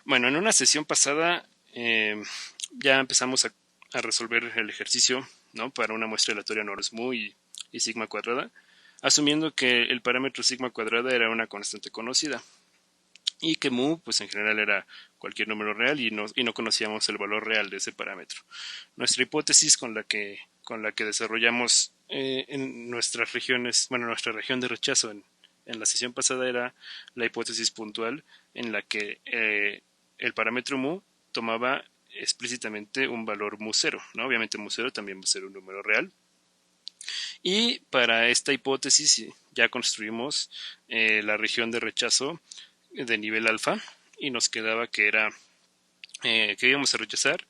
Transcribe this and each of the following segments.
Bueno, en una sesión pasada ya empezamos a resolver el ejercicio, ¿no? Para una muestra aleatoria Norris mu y sigma cuadrada, asumiendo que el parámetro sigma cuadrada era una constante conocida y que mu, pues en general era cualquier número real y no conocíamos el valor real de ese parámetro. Nuestra hipótesis con la que desarrollamos en nuestras regiones, bueno, nuestra región de rechazo en la sesión pasada era la hipótesis puntual en la que el parámetro mu tomaba explícitamente un valor mu cero, ¿no? Obviamente mu cero también va a ser un número real. Y para esta hipótesis ya construimos la región de rechazo de nivel alfa y nos quedaba que era que íbamos a rechazar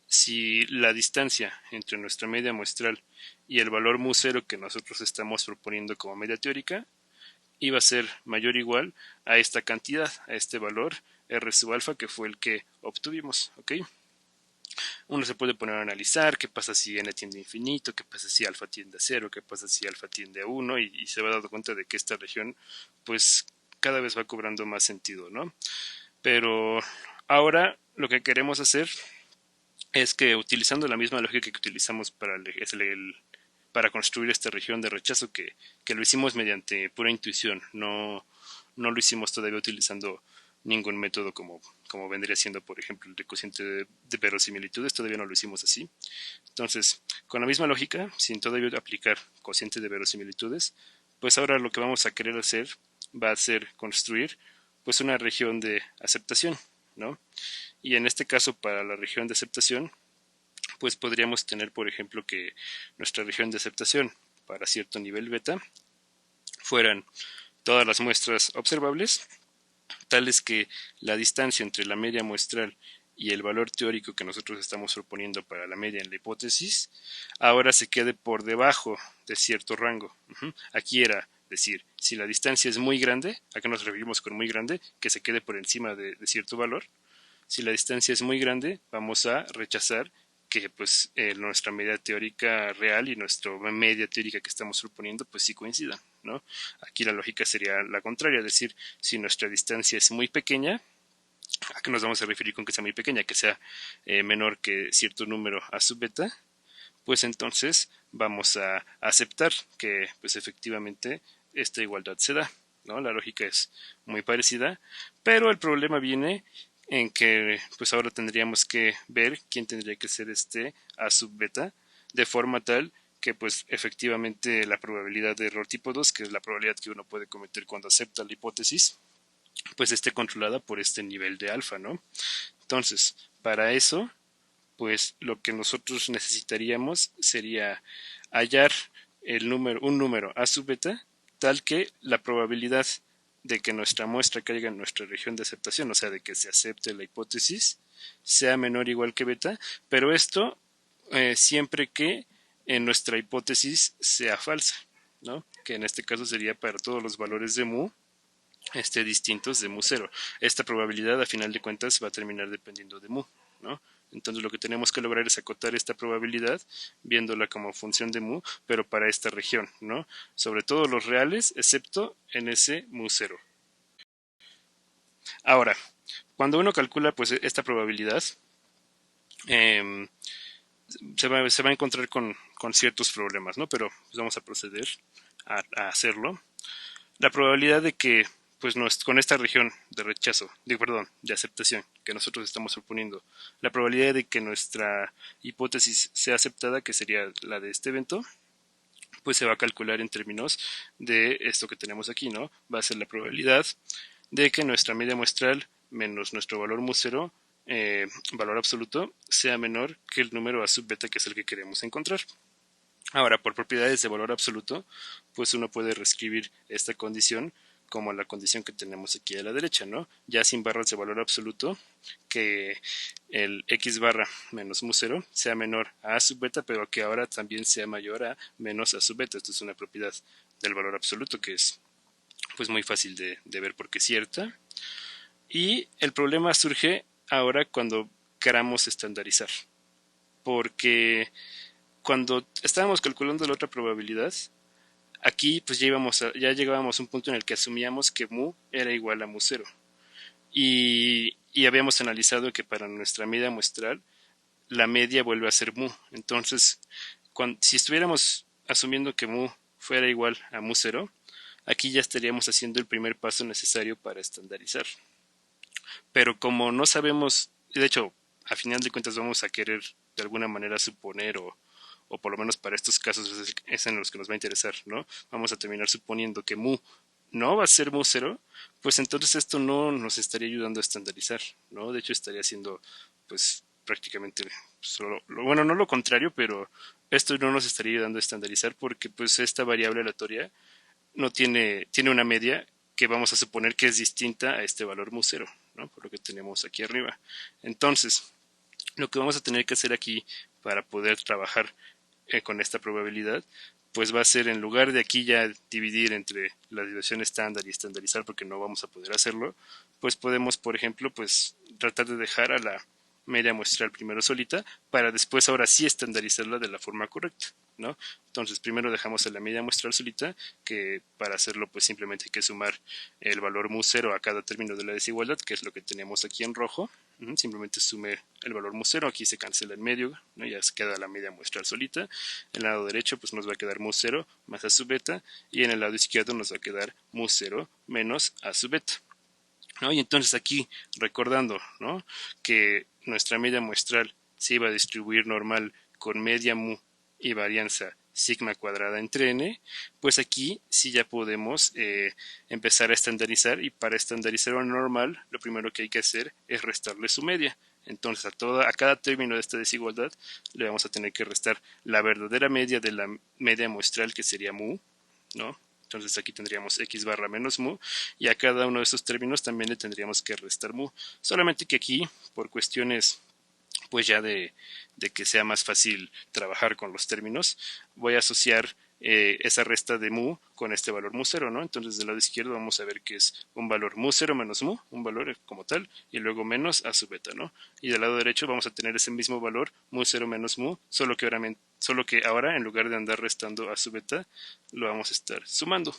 si la distancia entre nuestra media muestral y el valor mu cero que nosotros estamos proponiendo como media teórica iba a ser mayor o igual a esta cantidad, a este valor R sub alfa que fue el que obtuvimos, ¿ok? Uno se puede poner a analizar qué pasa si n tiende a infinito, qué pasa si alfa tiende a cero, qué pasa si alfa tiende a 1 y se va dando cuenta de que esta región pues cada vez va cobrando más sentido, ¿no? Pero ahora lo que queremos hacer es que utilizando la misma lógica que utilizamos para construir esta región de rechazo que lo hicimos mediante pura intuición, no lo hicimos todavía utilizando ningún método como vendría siendo, por ejemplo, el de cociente de verosimilitudes, todavía no lo hicimos así. Entonces, con la misma lógica, sin todavía aplicar cociente de verosimilitudes, pues ahora lo que vamos a querer hacer va a ser construir pues una región de aceptación, ¿no? Y en este caso, para la región de aceptación, pues podríamos tener, por ejemplo, que nuestra región de aceptación para cierto nivel beta fueran todas las muestras observables, tales que la distancia entre la media muestral y el valor teórico que nosotros estamos proponiendo para la media en la hipótesis, ahora se quede por debajo de cierto rango. Aquí era decir, si la distancia es muy grande, ¿a qué nos referimos con muy grande? Que se quede por encima de cierto valor. Si la distancia es muy grande, vamos a rechazar que pues nuestra media teórica real y nuestra media teórica que estamos proponiendo pues sí coincidan, ¿no? Aquí la lógica sería la contraria, es decir, si nuestra distancia es muy pequeña, ¿a qué nos vamos a referir con que sea muy pequeña? Que sea menor que cierto número a sub beta, pues entonces vamos a aceptar que pues efectivamente esta igualdad se da, ¿no? La lógica es muy parecida, pero el problema viene en que pues ahora tendríamos que ver quién tendría que ser este A sub beta de forma tal que pues efectivamente la probabilidad de error tipo 2, que es la probabilidad que uno puede cometer cuando acepta la hipótesis, pues esté controlada por este nivel de alfa, ¿no? Entonces, para eso, pues lo que nosotros necesitaríamos sería hallar un número a sub beta tal que la probabilidad de que nuestra muestra caiga en nuestra región de aceptación, o sea, de que se acepte la hipótesis, sea menor o igual que beta, pero esto siempre que en nuestra hipótesis sea falsa, ¿no? Que en este caso sería para todos los valores de mu distintos de mu cero. Esta probabilidad a final de cuentas va a terminar dependiendo de mu, ¿no? Entonces lo que tenemos que lograr es acotar esta probabilidad viéndola como función de mu, pero para esta región, ¿no? Sobre todo los reales, excepto en ese mu cero. Ahora, cuando uno calcula pues esta probabilidad, eh, se va a encontrar con ciertos problemas, ¿no? Pero pues, vamos a proceder a hacerlo. La probabilidad de que pues con esta región de rechazo, de aceptación que nosotros estamos suponiendo, la probabilidad de que nuestra hipótesis sea aceptada, que sería la de este evento, pues se va a calcular en términos de esto que tenemos aquí, ¿no? Va a ser la probabilidad de que nuestra media muestral menos nuestro valor mu cero, valor absoluto, sea menor que el número a sub beta, que es el que queremos encontrar. Ahora, por propiedades de valor absoluto, pues uno puede reescribir esta condición como la condición que tenemos aquí a la derecha, ¿no? Ya sin barras de valor absoluto, que el x barra menos mu cero sea menor a a sub beta, pero que ahora también sea mayor a menos a sub beta. Esto es una propiedad del valor absoluto que es pues muy fácil de ver porque es cierta. Y el problema surge ahora cuando queramos estandarizar, porque cuando estábamos calculando la otra probabilidad, aquí pues ya llegábamos a un punto en el que asumíamos que mu era igual a mu cero. Y y habíamos analizado que para nuestra media muestral la media vuelve a ser mu. Entonces, si estuviéramos asumiendo que mu fuera igual a mu 0, aquí ya estaríamos haciendo el primer paso necesario para estandarizar. Pero como no sabemos, de hecho, a final de cuentas vamos a querer de alguna manera suponer o por lo menos para estos casos es en los que nos va a interesar, ¿no? Vamos a terminar suponiendo que mu no va a ser mu 0, pues entonces esto no nos estaría ayudando a estandarizar, ¿no? De hecho estaría haciendo pues prácticamente solo, bueno, no lo contrario, pero esto no nos estaría ayudando a estandarizar porque pues esta variable aleatoria no tiene una media que vamos a suponer que es distinta a este valor mu 0, ¿no? Por lo que tenemos aquí arriba. Entonces, lo que vamos a tener que hacer aquí para poder trabajar con esta probabilidad, pues va a ser en lugar de aquí ya dividir entre la desviación estándar y estandarizar porque no vamos a poder hacerlo, pues podemos, por ejemplo, pues tratar de dejar a la media muestral primero solita para después ahora sí estandarizarla de la forma correcta, ¿no? Entonces primero dejamos a la media muestral solita, que para hacerlo pues simplemente hay que sumar el valor mu 0 a cada término de la desigualdad, que es lo que tenemos aquí en rojo. Simplemente sume el valor mu 0, aquí se cancela en medio, ¿no? Ya se queda la media muestral solita. En el lado derecho pues nos va a quedar mu 0 más a sub beta, y en el lado izquierdo nos va a quedar mu 0 menos a sub beta, ¿no? Y entonces aquí, recordando, ¿no?, que nuestra media muestral se iba a distribuir normal con media mu y varianza sigma cuadrada entre n, pues aquí sí ya podemos empezar a estandarizar, y para estandarizar una normal lo primero que hay que hacer es restarle su media. Entonces a cada término de esta desigualdad le vamos a tener que restar la verdadera media de la media muestral, que sería mu, ¿no? Entonces aquí tendríamos x barra menos mu, y a cada uno de estos términos también le tendríamos que restar mu. Solamente que aquí, por cuestiones pues ya de que sea más fácil trabajar con los términos, voy a asociar esa resta de mu con este valor mu 0, ¿no? Entonces del lado izquierdo vamos a ver que es un valor mu 0 menos mu, un valor como tal, y luego menos a sub beta, ¿no? Y del lado derecho vamos a tener ese mismo valor, mu 0 menos mu, solo que ahora en lugar de andar restando a sub beta, lo vamos a estar sumando.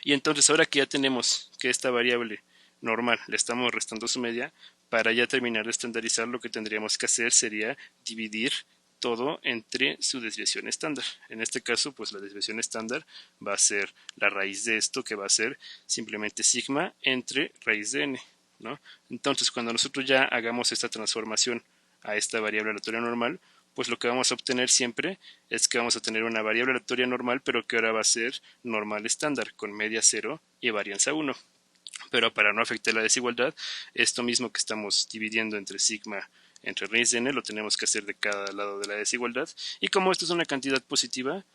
Y entonces ahora que ya tenemos que esta variable normal le estamos restando su media, para ya terminar de estandarizar lo que tendríamos que hacer sería dividir todo entre su desviación estándar. En este caso, pues la desviación estándar va a ser la raíz de esto, que va a ser simplemente sigma entre raíz de n, ¿no? Entonces, cuando nosotros ya hagamos esta transformación a esta variable aleatoria normal, pues lo que vamos a obtener siempre es que vamos a tener una variable aleatoria normal, pero que ahora va a ser normal estándar, con media 0 y varianza 1. Pero para no afectar la desigualdad, esto mismo que estamos dividiendo entre sigma entre raíz de n, lo tenemos que hacer de cada lado de la desigualdad, y como esto es una cantidad positiva,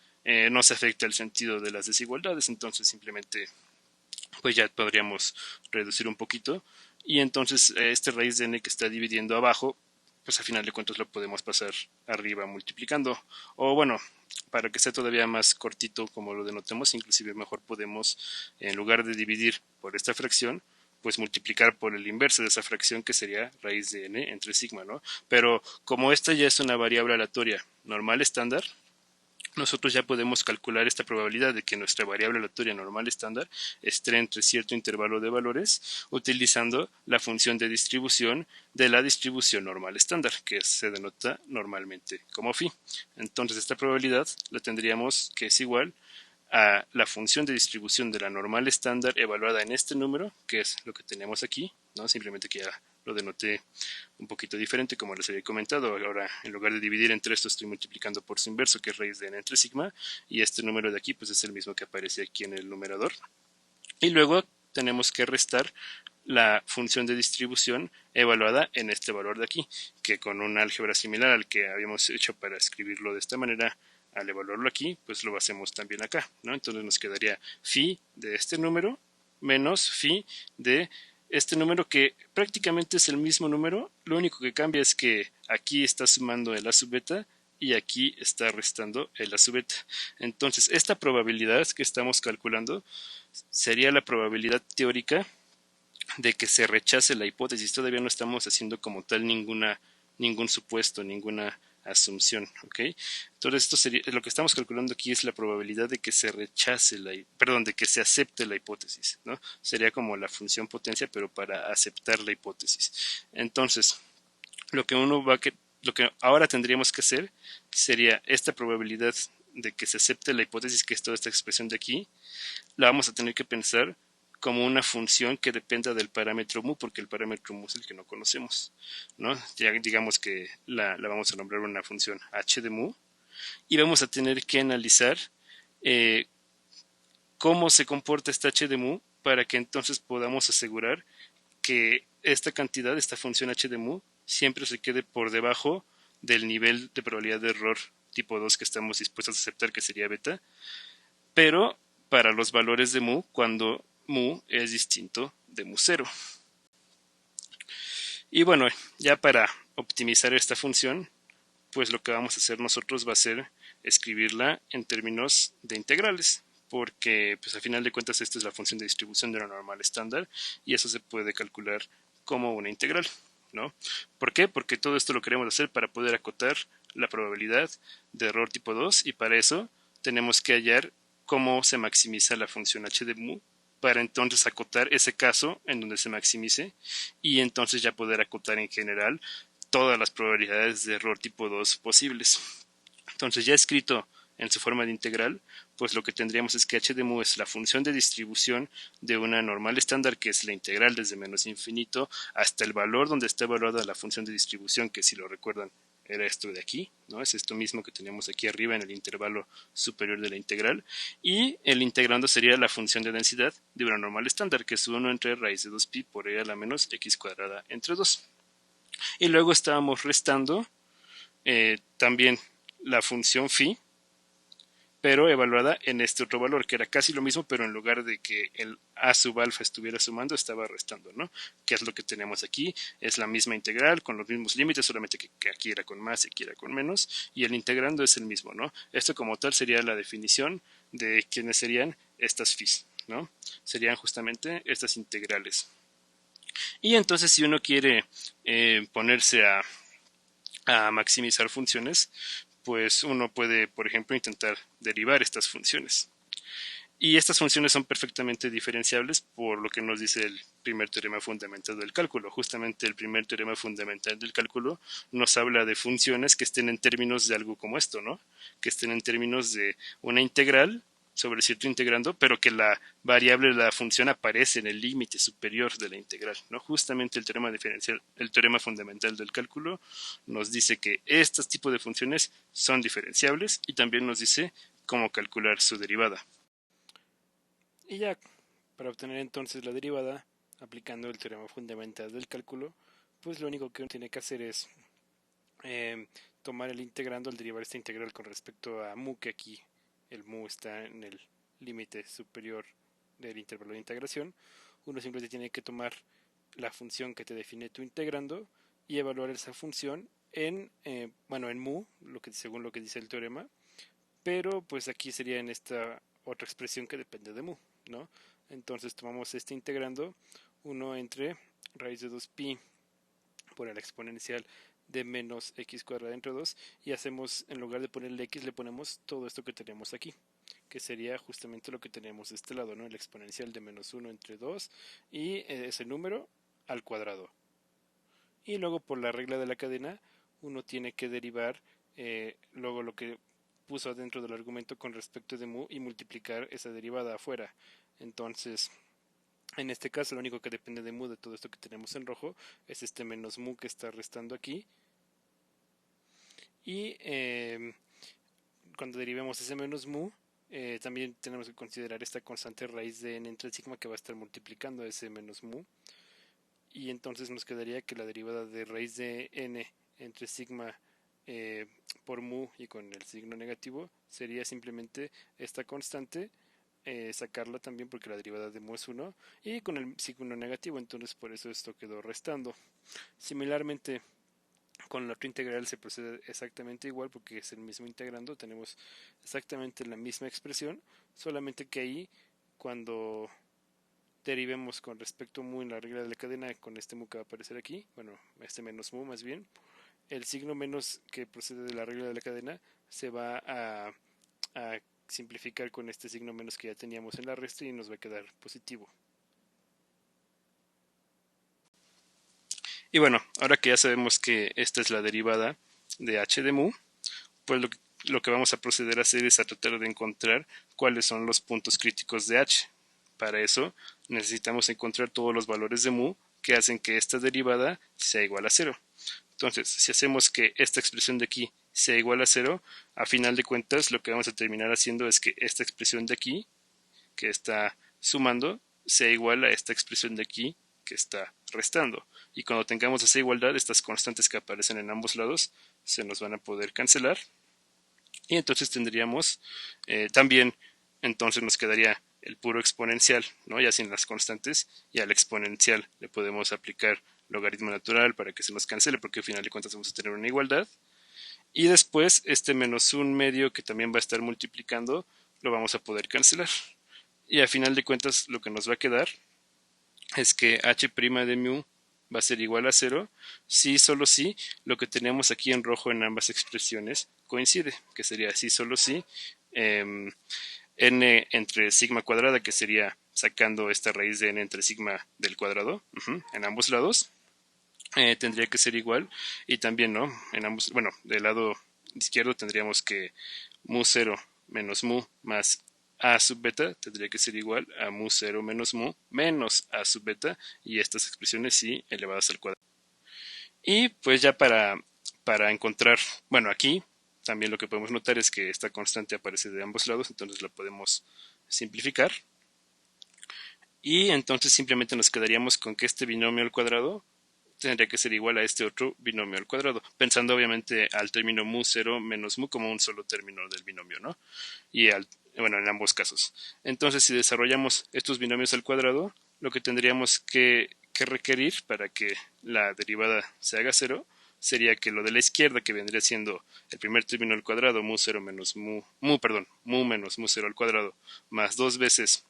no se afecta el sentido de las desigualdades, entonces simplemente pues ya podríamos reducir un poquito, y entonces este raíz de n que está dividiendo abajo, pues a final de cuentas lo podemos pasar arriba multiplicando, o bueno, para que sea todavía más cortito como lo denotemos, inclusive mejor podemos, en lugar de dividir por esta fracción, pues multiplicar por el inverso de esa fracción, que sería raíz de n entre sigma, ¿no? Pero como esta ya es una variable aleatoria normal estándar, nosotros ya podemos calcular esta probabilidad de que nuestra variable aleatoria normal estándar esté entre cierto intervalo de valores utilizando la función de distribución de la distribución normal estándar, que se denota normalmente como phi. Entonces esta probabilidad la tendríamos que es igual a la función de distribución de la normal estándar evaluada en este número, que es lo que tenemos aquí, ¿no? Simplemente que ya lo denoté un poquito diferente, como les había comentado. Ahora, en lugar de dividir entre esto, estoy multiplicando por su inverso, que es raíz de n entre sigma, y este número de aquí pues es el mismo que aparece aquí en el numerador. Y luego tenemos que restar la función de distribución evaluada en este valor de aquí, que con un álgebra similar al que habíamos hecho para escribirlo de esta manera, al evaluarlo aquí, pues lo hacemos también acá, ¿no? Entonces nos quedaría phi de este número menos phi de este número, que prácticamente es el mismo número, lo único que cambia es que aquí está sumando el a sub beta y aquí está restando el a sub beta. Entonces esta probabilidad que estamos calculando sería la probabilidad teórica de que se rechace la hipótesis. Todavía no estamos haciendo como tal ningún supuesto, ninguna asunción, ¿ok? Entonces esto sería, lo que estamos calculando aquí es la probabilidad de que se rechace de que se acepte la hipótesis, ¿no? Sería como la función potencia, pero para aceptar la hipótesis. Entonces, lo que lo que ahora tendríamos que hacer sería esta probabilidad de que se acepte la hipótesis, que es toda esta expresión de aquí, la vamos a tener que pensar como una función que dependa del parámetro mu, porque el parámetro mu es el que no conocemos, ¿no? Ya digamos que la vamos a nombrar una función h de mu, y vamos a tener que analizar eh, cómo se comporta esta h de mu para que entonces podamos asegurar que esta cantidad, esta función h de mu, siempre se quede por debajo del nivel de probabilidad de error tipo 2 que estamos dispuestos a aceptar, que sería beta, pero para los valores de mu cuando mu es distinto de mu 0. Y bueno, ya para optimizar esta función, pues lo que vamos a hacer nosotros va a ser escribirla en términos de integrales, porque pues a final de cuentas esta es la función de distribución de una normal estándar y eso se puede calcular como una integral, ¿no? ¿Por qué? Porque todo esto lo queremos hacer para poder acotar la probabilidad de error tipo 2 y para eso tenemos que hallar cómo se maximiza la función h de mu para entonces acotar ese caso en donde se maximice y entonces ya poder acotar en general todas las probabilidades de error tipo 2 posibles. Entonces ya escrito en su forma de integral, pues lo que tendríamos es que h de mu es la función de distribución de una normal estándar, que es la integral desde menos infinito hasta el valor donde está evaluada la función de distribución, que si lo recuerdan era esto de aquí, ¿no? Es esto mismo que tenemos aquí arriba en el intervalo superior de la integral, y el integrando sería la función de densidad de una normal estándar, que es 1 entre raíz de 2pi por e a la menos x cuadrada entre 2. Y luego estábamos restando también la función phi, pero evaluada en este otro valor, que era casi lo mismo, pero en lugar de que el a sub alfa estuviera sumando, estaba restando, ¿no? Que es lo que tenemos aquí, es la misma integral, con los mismos límites, solamente que aquí era con más y aquí era con menos, y el integrando es el mismo, ¿no? Esto como tal sería la definición de quiénes serían estas phis, ¿no? Serían justamente estas integrales. Y entonces si uno quiere ponerse a maximizar funciones, pues uno puede, por ejemplo, intentar derivar estas funciones. Y estas funciones son perfectamente diferenciables por lo que nos dice el primer teorema fundamental del cálculo. Justamente el primer teorema fundamental del cálculo nos habla de funciones que estén en términos de algo como esto, ¿no? Que estén en términos de una integral sobre cierto integrando, pero que la variable de la función aparece en el límite superior de la integral, ¿no? Justamente el teorema diferencial, el teorema fundamental del cálculo nos dice que estos tipos de funciones son diferenciables y también nos dice cómo calcular su derivada. Y ya, para obtener entonces la derivada, aplicando el teorema fundamental del cálculo, pues lo único que uno tiene que hacer es eh, tomar el integrando al derivar esta integral con respecto a mu, que aquí el mu está en el límite superior del intervalo de integración. Uno simplemente tiene que tomar la función que te define tu integrando y evaluar esa función en, en mu, según lo que dice el teorema, pero pues aquí sería en esta otra expresión que depende de mu, ¿no? Entonces tomamos este integrando 1 entre raíz de 2pi por el exponencial de menos x cuadrada entre 2 y hacemos, en lugar de ponerle x, le ponemos todo esto que tenemos aquí, que sería justamente lo que tenemos de este lado, ¿no? El exponencial de menos 1 entre 2 y ese número al cuadrado. Y luego por la regla de la cadena uno tiene que derivar luego lo que puso adentro del argumento con respecto de mu y multiplicar esa derivada afuera. Entonces, en este caso, lo único que depende de mu de todo esto que tenemos en rojo es este menos mu que está restando aquí. Y cuando derivemos ese menos mu, también tenemos que considerar esta constante raíz de n entre el sigma que va a estar multiplicando ese menos mu. Y entonces nos quedaría que la derivada de raíz de n entre sigma por mu y con el signo negativo sería simplemente esta constante, sacarla también porque la derivada de mu es 1 y con el signo negativo, entonces por eso esto quedó restando. Similarmente con la otra integral se procede exactamente igual porque es el mismo integrando, tenemos exactamente la misma expresión, solamente que ahí cuando derivemos con respecto a mu en la regla de la cadena con este mu que va a aparecer aquí, bueno, este menos mu más bien, el signo menos que procede de la regla de la cadena se va a simplificar con este signo menos que ya teníamos en la resta y nos va a quedar positivo. Y bueno, ahora que ya sabemos que esta es la derivada de h de mu, pues lo que vamos a proceder a hacer es a tratar de encontrar cuáles son los puntos críticos de h. Para eso necesitamos encontrar todos los valores de mu que hacen que esta derivada sea igual a 0. Entonces, si hacemos que esta expresión de aquí sea igual a 0, a final de cuentas lo que vamos a terminar haciendo es que esta expresión de aquí, que está sumando, sea igual a esta expresión de aquí, que está restando. Y cuando tengamos esa igualdad, estas constantes que aparecen en ambos lados se nos van a poder cancelar. Y entonces tendríamos también, entonces nos quedaría el puro exponencial, ¿no? Ya sin las constantes, y al exponencial le podemos aplicar logaritmo natural para que se nos cancele, porque al final de cuentas vamos a tener una igualdad. Y después este menos un medio que también va a estar multiplicando, lo vamos a poder cancelar. Y al final de cuentas lo que nos va a quedar es que h' de mu va a ser igual a 0 si solo si lo que tenemos aquí en rojo en ambas expresiones coincide, que sería si solo si n entre sigma cuadrada, que sería sacando esta raíz de n entre sigma del cuadrado en ambos lados, tendría que ser igual, y también, ¿no? En ambos, bueno, del lado izquierdo tendríamos que mu 0 menos mu más a sub beta tendría que ser igual a mu 0 menos mu menos a sub beta, y estas expresiones sí elevadas al cuadrado. Y pues ya para encontrar, bueno, aquí también lo que podemos notar es que esta constante aparece de ambos lados, entonces la podemos simplificar. Y entonces simplemente nos quedaríamos con que este binomio al cuadrado tendría que ser igual a este otro binomio al cuadrado, pensando obviamente al término mu 0 menos mu como un solo término del binomio, ¿no? Y bueno, en ambos casos. Entonces, si desarrollamos estos binomios al cuadrado, lo que tendríamos que requerir para que la derivada se haga 0 sería que lo de la izquierda, que vendría siendo el primer término al cuadrado, mu 0 menos mu menos mu 0 al cuadrado, más dos veces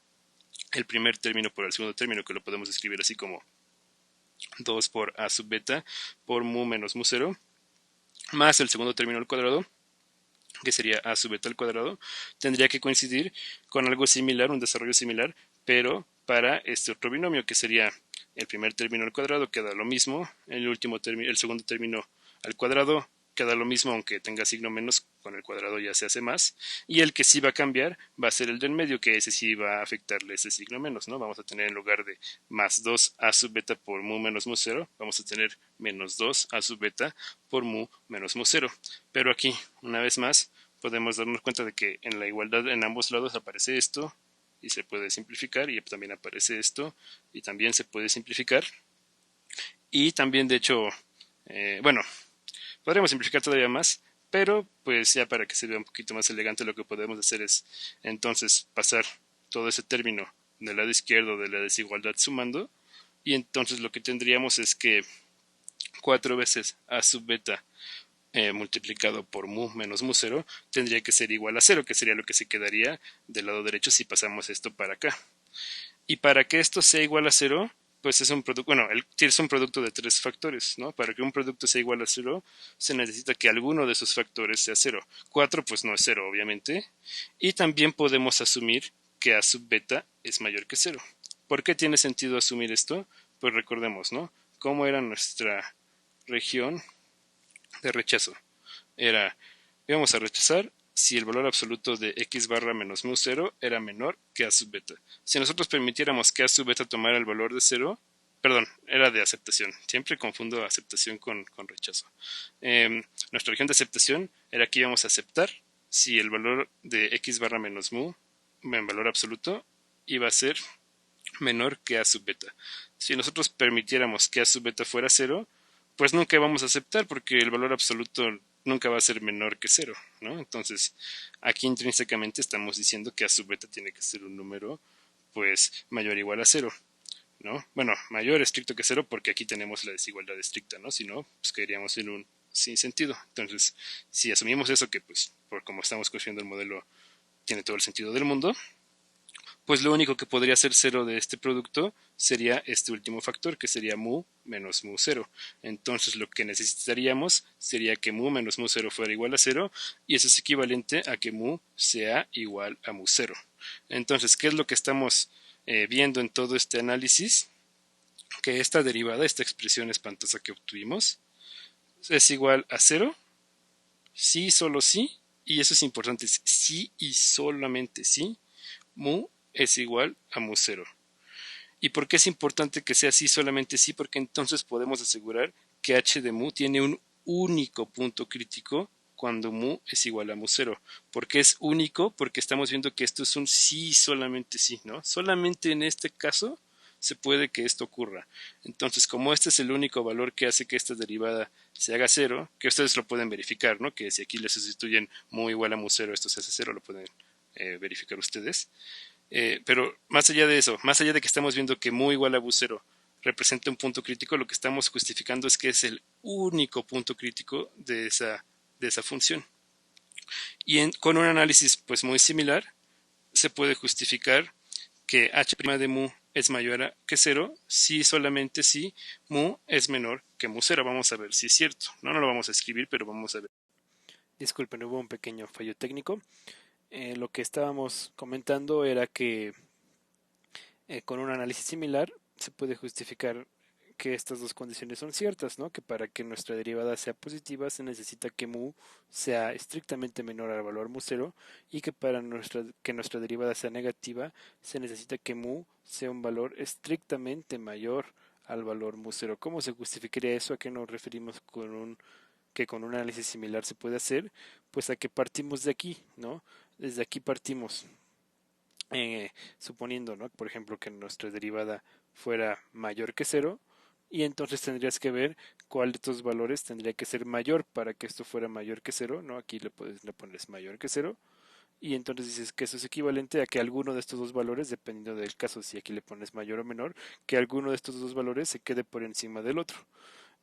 el primer término por el segundo término, que lo podemos escribir así como 2 por a sub beta por mu menos mu 0, más el segundo término al cuadrado, que sería a sub beta al cuadrado, tendría que coincidir con algo similar, un desarrollo similar, pero para este otro binomio, que sería el primer término al cuadrado, que da lo mismo, el segundo término al cuadrado queda lo mismo, aunque tenga signo menos, con el cuadrado ya se hace más, y el que sí va a cambiar va a ser el del medio, que ese sí va a afectarle ese signo menos, ¿no? Vamos a tener, en lugar de más 2 a sub beta por mu menos mu 0, vamos a tener menos 2 a sub beta por mu menos mu 0. Pero aquí, una vez más, podemos darnos cuenta de que en la igualdad en ambos lados aparece esto, y se puede simplificar, y también aparece esto, y también se puede simplificar. Y también, de hecho, bueno, podríamos simplificar todavía más, pero pues ya para que se vea un poquito más elegante, lo que podemos hacer es entonces pasar todo ese término del lado izquierdo de la desigualdad sumando, y entonces lo que tendríamos es que 4 veces a sub beta multiplicado por mu menos mu 0 tendría que ser igual a 0, que sería lo que se quedaría del lado derecho si pasamos esto para acá. Y para que esto sea igual a 0, pues es un producto, bueno, es un producto de tres factores, ¿no? Para que un producto sea igual a 0, se necesita que alguno de esos factores sea 0. 4 pues no es 0, obviamente. Y también podemos asumir que a sub beta es mayor que 0. ¿Por qué tiene sentido asumir esto? Pues recordemos, ¿no? ¿Cómo era nuestra región de rechazo? Íbamos a rechazar si el valor absoluto de x barra menos mu 0 era menor que a sub beta. Si nosotros permitiéramos que a sub beta tomara el valor de 0, perdón, era de aceptación. Siempre confundo aceptación con rechazo. Nuestra región de aceptación era que íbamos a aceptar si el valor de x barra menos mu, en valor absoluto, iba a ser menor que a sub beta. Si nosotros permitiéramos que a sub beta fuera 0, pues nunca vamos a aceptar, porque el valor absoluto nunca va a ser menor que 0, ¿no? Entonces, aquí intrínsecamente estamos diciendo que a sub beta tiene que ser un número, pues, mayor o igual a 0, ¿no? Bueno, mayor estricto que 0, porque aquí tenemos la desigualdad estricta, ¿no? Si no, pues caeríamos en un sinsentido. Entonces, si asumimos eso, que pues, por como estamos construyendo el modelo, tiene todo el sentido del mundo, pues lo único que podría ser cero de este producto sería este último factor, que sería mu menos mu cero. Entonces lo que necesitaríamos sería que mu menos mu cero fuera igual a cero, y eso es equivalente a que mu sea igual a mu cero. Entonces, ¿qué es lo que estamos viendo en todo este análisis? Que esta derivada, esta expresión espantosa que obtuvimos, es igual a cero, sí, solo sí, y eso es importante, sí y solamente sí, mu es igual a mu cero. ¿Y por qué es importante que sea sí, solamente sí? Porque entonces podemos asegurar que h de mu tiene un único punto crítico cuando mu es igual a mu cero. ¿Por qué es único? Porque estamos viendo que esto es un sí, solamente sí, ¿no? Solamente en este caso se puede que esto ocurra. Entonces, como este es el único valor que hace que esta derivada se haga cero, que ustedes lo pueden verificar, ¿no? Que si aquí le sustituyen mu igual a mu cero, esto se hace cero, lo pueden verificar ustedes. Pero más allá de eso, más allá de que estamos viendo que mu igual a mu cero representa un punto crítico, lo que estamos justificando es que es el único punto crítico de esa función. Y con un análisis pues muy similar, se puede justificar que h' de mu es mayor a que cero si solamente si mu es menor que mu cero. Vamos a ver si es cierto. No lo vamos a escribir, pero vamos a ver. Disculpen, hubo un pequeño fallo técnico. Lo que estábamos comentando era que con un análisis similar se puede justificar que estas dos condiciones son ciertas, ¿no? Que para que nuestra derivada sea positiva se necesita que mu sea estrictamente menor al valor mu cero, y que para que nuestra derivada sea negativa se necesita que mu sea un valor estrictamente mayor al valor mu cero. ¿Cómo se justificaría eso? ¿A qué nos referimos que con un análisis similar se puede hacer? Pues a que partimos de aquí, ¿no? Desde aquí partimos. Suponiendo, ¿no? Por ejemplo, que nuestra derivada fuera mayor que cero, y entonces tendrías que ver cuál de estos valores tendría que ser mayor para que esto fuera mayor que cero, ¿no? Aquí le pones mayor que cero, y entonces dices que eso es equivalente a que alguno de estos dos valores, dependiendo del caso, si aquí le pones mayor o menor, que alguno de estos dos valores se quede por encima del otro.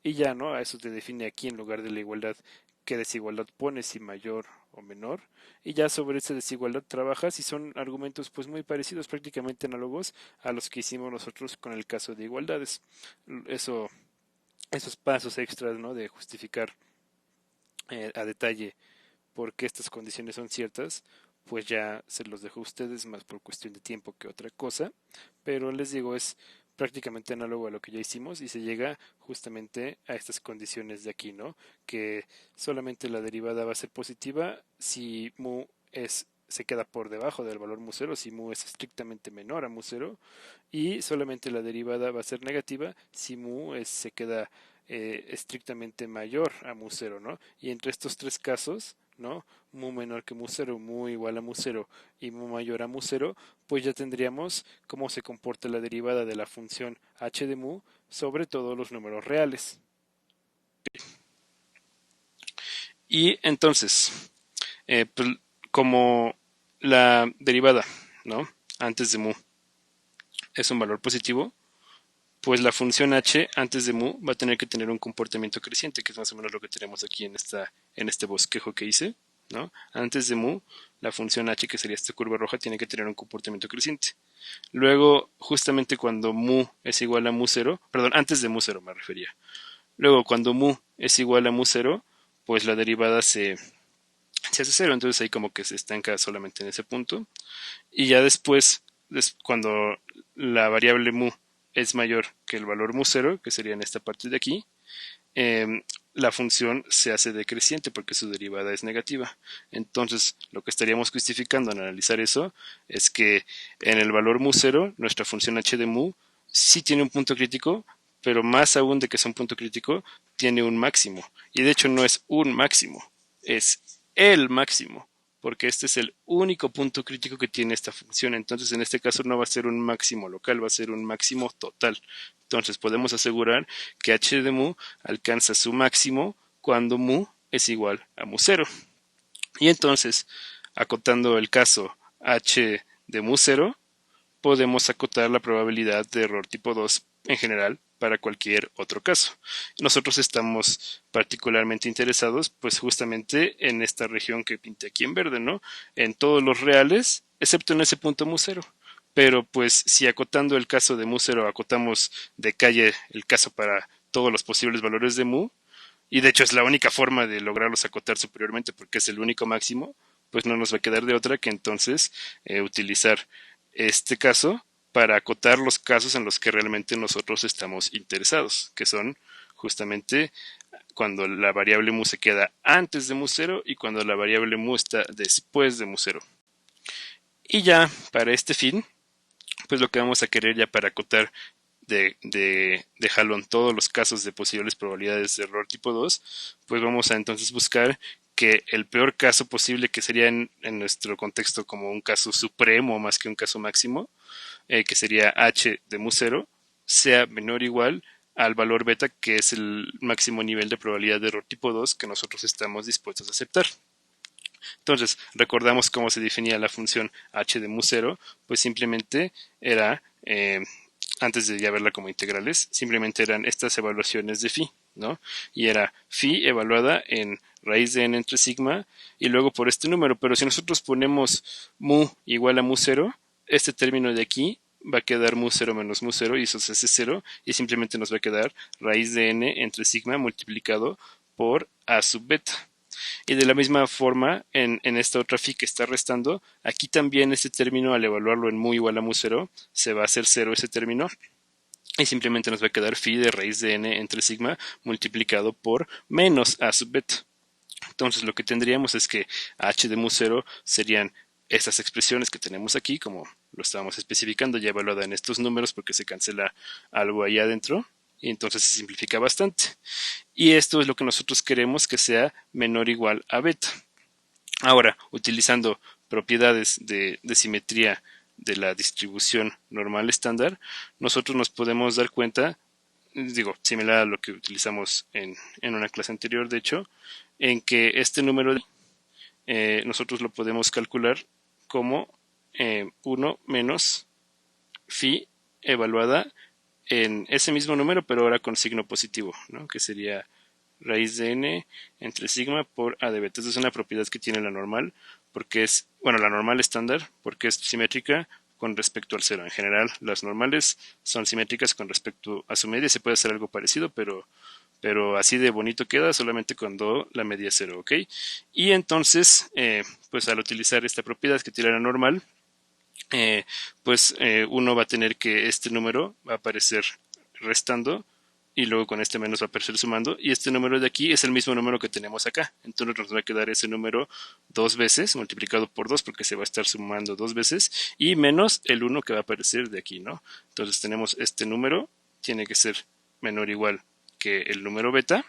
Y ya, ¿no? A eso te define aquí en lugar de la igualdad qué desigualdad pones, si mayor o menor. Y ya sobre esa desigualdad trabajas, y son argumentos pues muy parecidos, prácticamente análogos a los que hicimos nosotros con el caso de igualdades. Eso, esos pasos extras, ¿no? De justificar a detalle por qué estas condiciones son ciertas, pues ya se los dejo a ustedes, más por cuestión de tiempo que otra cosa, pero les digo, es prácticamente análogo a lo que ya hicimos, y se llega justamente a estas condiciones de aquí, ¿no? Que solamente la derivada va a ser positiva si mu se queda por debajo del valor mu cero, si mu es estrictamente menor a mu cero, y solamente la derivada va a ser negativa si mu se queda estrictamente mayor a mu cero, ¿no? Y entre estos tres casos, ¿no? Mu menor que mu cero, mu igual a mu cero y mu mayor a mu cero, pues ya tendríamos cómo se comporta la derivada de la función h de mu sobre todos los números reales. Y entonces, pues, como la derivada, ¿no? Antes de mu es un valor positivo, pues la función h antes de mu va a tener que tener un comportamiento creciente, que es más o menos lo que tenemos aquí en este bosquejo que hice, ¿no? Antes de mu, la función h, que sería esta curva roja, tiene que tener un comportamiento creciente. Luego, justamente cuando mu es igual a mu cero, perdón, antes de mu cero me refería. Luego, cuando mu es igual a mu cero, pues la derivada se hace cero, entonces ahí como que se estanca solamente en ese punto. Y ya después, cuando la variable mu es mayor que el valor mu cero, que sería en esta parte de aquí, la función se hace decreciente porque su derivada es negativa. Entonces, lo que estaríamos justificando al analizar eso es que en el valor mu cero, nuestra función h de mu sí tiene un punto crítico, pero más aún de que sea un punto crítico, tiene un máximo. Y de hecho no es un máximo, es el máximo, porque este es el único punto crítico que tiene esta función. Entonces, en este caso no va a ser un máximo local, va a ser un máximo total. Entonces, podemos asegurar que h de mu alcanza su máximo cuando mu es igual a mu cero. Y entonces, acotando el caso h de mu cero, podemos acotar la probabilidad de error tipo 2 en general para cualquier otro caso. Nosotros estamos particularmente interesados pues justamente en esta región que pinté aquí en verde, ¿no? En todos los reales, excepto en ese punto mu cero, pero pues si acotando el caso de mu0 acotamos de calle el caso para todos los posibles valores de mu, y de hecho es la única forma de lograrlos acotar superiormente porque es el único máximo, pues no nos va a quedar de otra que entonces utilizar este caso para acotar los casos en los que realmente nosotros estamos interesados, que son justamente cuando la variable mu se queda antes de mu0 y cuando la variable mu está después de mu0. Y ya para este fin, pues lo que vamos a querer ya para acotar de jalón todos los casos de posibles probabilidades de error tipo 2, pues vamos a entonces buscar que el peor caso posible, que sería en nuestro contexto como un caso supremo más que un caso máximo, que sería h de mu0, sea menor o igual al valor beta, que es el máximo nivel de probabilidad de error tipo 2 que nosotros estamos dispuestos a aceptar. Entonces, recordamos cómo se definía la función h de mu0, pues simplemente era, antes de ya verla como integrales, simplemente eran estas evaluaciones de phi, ¿no? Y era phi evaluada en raíz de n entre sigma y luego por este número, pero si nosotros ponemos mu igual a mu0, este término de aquí va a quedar mu0 menos mu0 y eso se hace 0 y simplemente nos va a quedar raíz de n entre sigma multiplicado por a sub beta. Y de la misma forma, en esta otra phi que está restando, aquí también este término al evaluarlo en mu igual a mu0, se va a hacer 0 ese término y simplemente nos va a quedar phi de raíz de n entre sigma multiplicado por menos a sub beta. Entonces lo que tendríamos es que h de mu0 serían estas expresiones que tenemos aquí, como lo estábamos especificando, ya evaluada en estos números porque se cancela algo ahí adentro y entonces se simplifica bastante. Y esto es lo que nosotros queremos que sea menor o igual a beta. Ahora, utilizando propiedades de simetría de la distribución normal estándar, nosotros nos podemos dar cuenta, digo, similar a lo que utilizamos en una clase anterior, de hecho, en que este número nosotros lo podemos calcular como 1 menos phi evaluada en ese mismo número, pero ahora con signo positivo, ¿no? Que sería raíz de n entre sigma por a de beta. Esa es una propiedad que tiene la normal, porque es, bueno, la normal estándar, porque es simétrica con respecto al cero. En general, las normales son simétricas con respecto a su media. Se puede hacer algo parecido, pero así de bonito queda solamente cuando la media es cero, ¿ok? Y entonces, pues al utilizar esta propiedad que tiene la normal, uno va a tener que este número va a aparecer restando y luego con este menos va a aparecer sumando y este número de aquí es el mismo número que tenemos acá, entonces nos va a quedar ese número dos veces multiplicado por 2 porque se va a estar sumando dos veces y menos el 1 que va a aparecer de aquí, ¿no? Entonces tenemos este número, tiene que ser menor o igual que el número beta.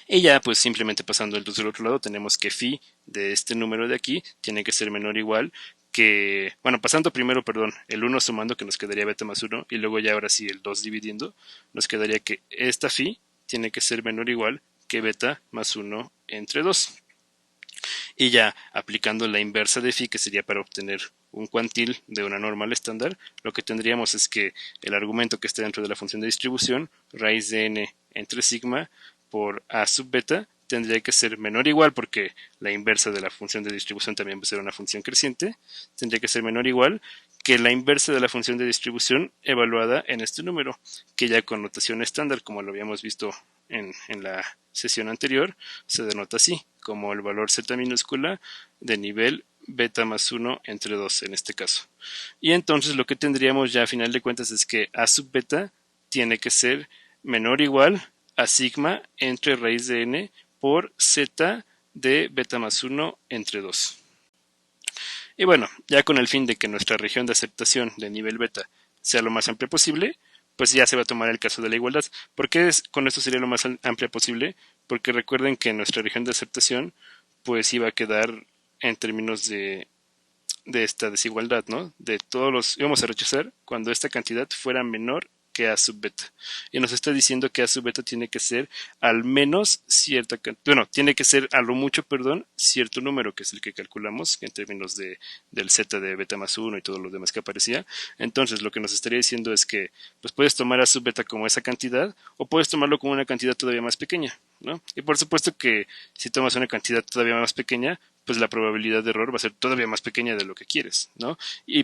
Y ya pues simplemente pasando el 2 del otro lado tenemos que phi de este número de aquí tiene que ser menor o igual que, bueno, pasando primero, perdón, el 1 sumando que nos quedaría beta más 1 y luego ya ahora sí el 2 dividiendo, nos quedaría que esta phi tiene que ser menor o igual que beta más 1 entre 2. Y ya aplicando la inversa de phi, que sería para obtener un cuantil de una normal estándar, lo que tendríamos es que el argumento que está dentro de la función de distribución, raíz de n entre sigma por a sub beta, tendría que ser menor o igual, porque la inversa de la función de distribución también va a ser una función creciente, tendría que ser menor o igual que la inversa de la función de distribución evaluada en este número, que ya con notación estándar, como lo habíamos visto en la sesión anterior, se denota así, como el valor z minúscula de nivel beta más 1 entre 2 en este caso. Y entonces lo que tendríamos ya a final de cuentas es que a sub beta tiene que ser menor o igual a sigma entre raíz de n por z de beta más 1 entre 2. Y bueno, ya con el fin de que nuestra región de aceptación de nivel beta sea lo más amplia posible, pues ya se va a tomar el caso de la igualdad. ¿Por qué con esto sería lo más amplia posible? Porque recuerden que nuestra región de aceptación pues iba a quedar en términos de esta desigualdad, ¿no? De todos los, íbamos a rechazar cuando esta cantidad fuera menor que A sub beta. Y nos está diciendo que A sub beta tiene que ser al menos cierta cantidad, bueno, tiene que ser a lo mucho, perdón, cierto número, que es el que calculamos en términos del z de beta más 1 y todo lo demás que aparecía. Entonces, lo que nos estaría diciendo es que pues puedes tomar A sub beta como esa cantidad o puedes tomarlo como una cantidad todavía más pequeña, ¿no? Y por supuesto que si tomas una cantidad todavía más pequeña, pues la probabilidad de error va a ser todavía más pequeña de lo que quieres, ¿no?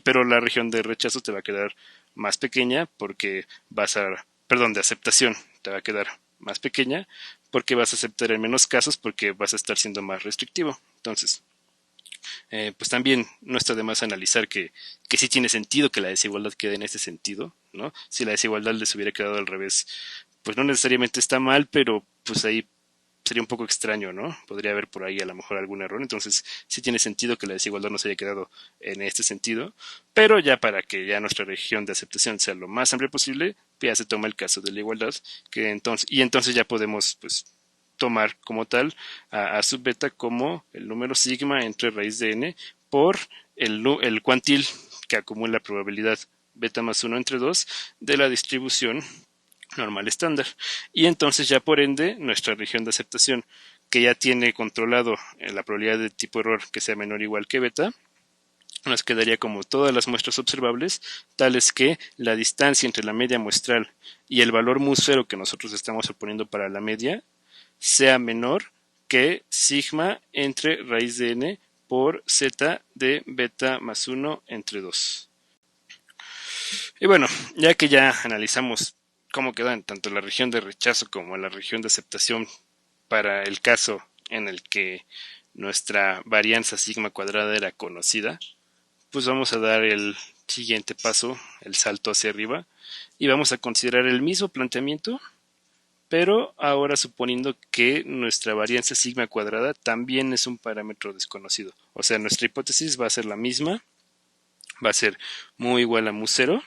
Pero la región de rechazo te va a quedar más pequeña porque de aceptación te va a quedar más pequeña porque vas a aceptar en menos casos porque vas a estar siendo más restrictivo. Entonces, pues también no está de más analizar que sí tiene sentido que la desigualdad quede en este sentido, ¿no? Si la desigualdad les hubiera quedado al revés, pues no necesariamente está mal, pero pues ahí sería un poco extraño, ¿no? Podría haber por ahí a lo mejor algún error, entonces sí tiene sentido que la desigualdad no se haya quedado en este sentido, pero ya para que ya nuestra región de aceptación sea lo más amplia posible, ya se toma el caso de la igualdad, y entonces ya podemos pues tomar como tal a sub beta como el número sigma entre raíz de n por el cuantil que acumula la probabilidad beta más 1 entre 2 de la distribución normal estándar. Y entonces ya por ende nuestra región de aceptación que ya tiene controlado la probabilidad de tipo error que sea menor o igual que beta, nos quedaría como todas las muestras observables, tales que la distancia entre la media muestral y el valor mu0 que nosotros estamos oponiendo para la media sea menor que sigma entre raíz de n por z de beta más 1 entre 2. Y bueno, ya que ya analizamos cómo quedan tanto la región de rechazo como la región de aceptación para el caso en el que nuestra varianza sigma cuadrada era conocida, pues vamos a dar el siguiente paso, el salto hacia arriba, y vamos a considerar el mismo planteamiento, pero ahora suponiendo que nuestra varianza sigma cuadrada también es un parámetro desconocido. O sea, nuestra hipótesis va a ser la misma, va a ser mu igual a mu0,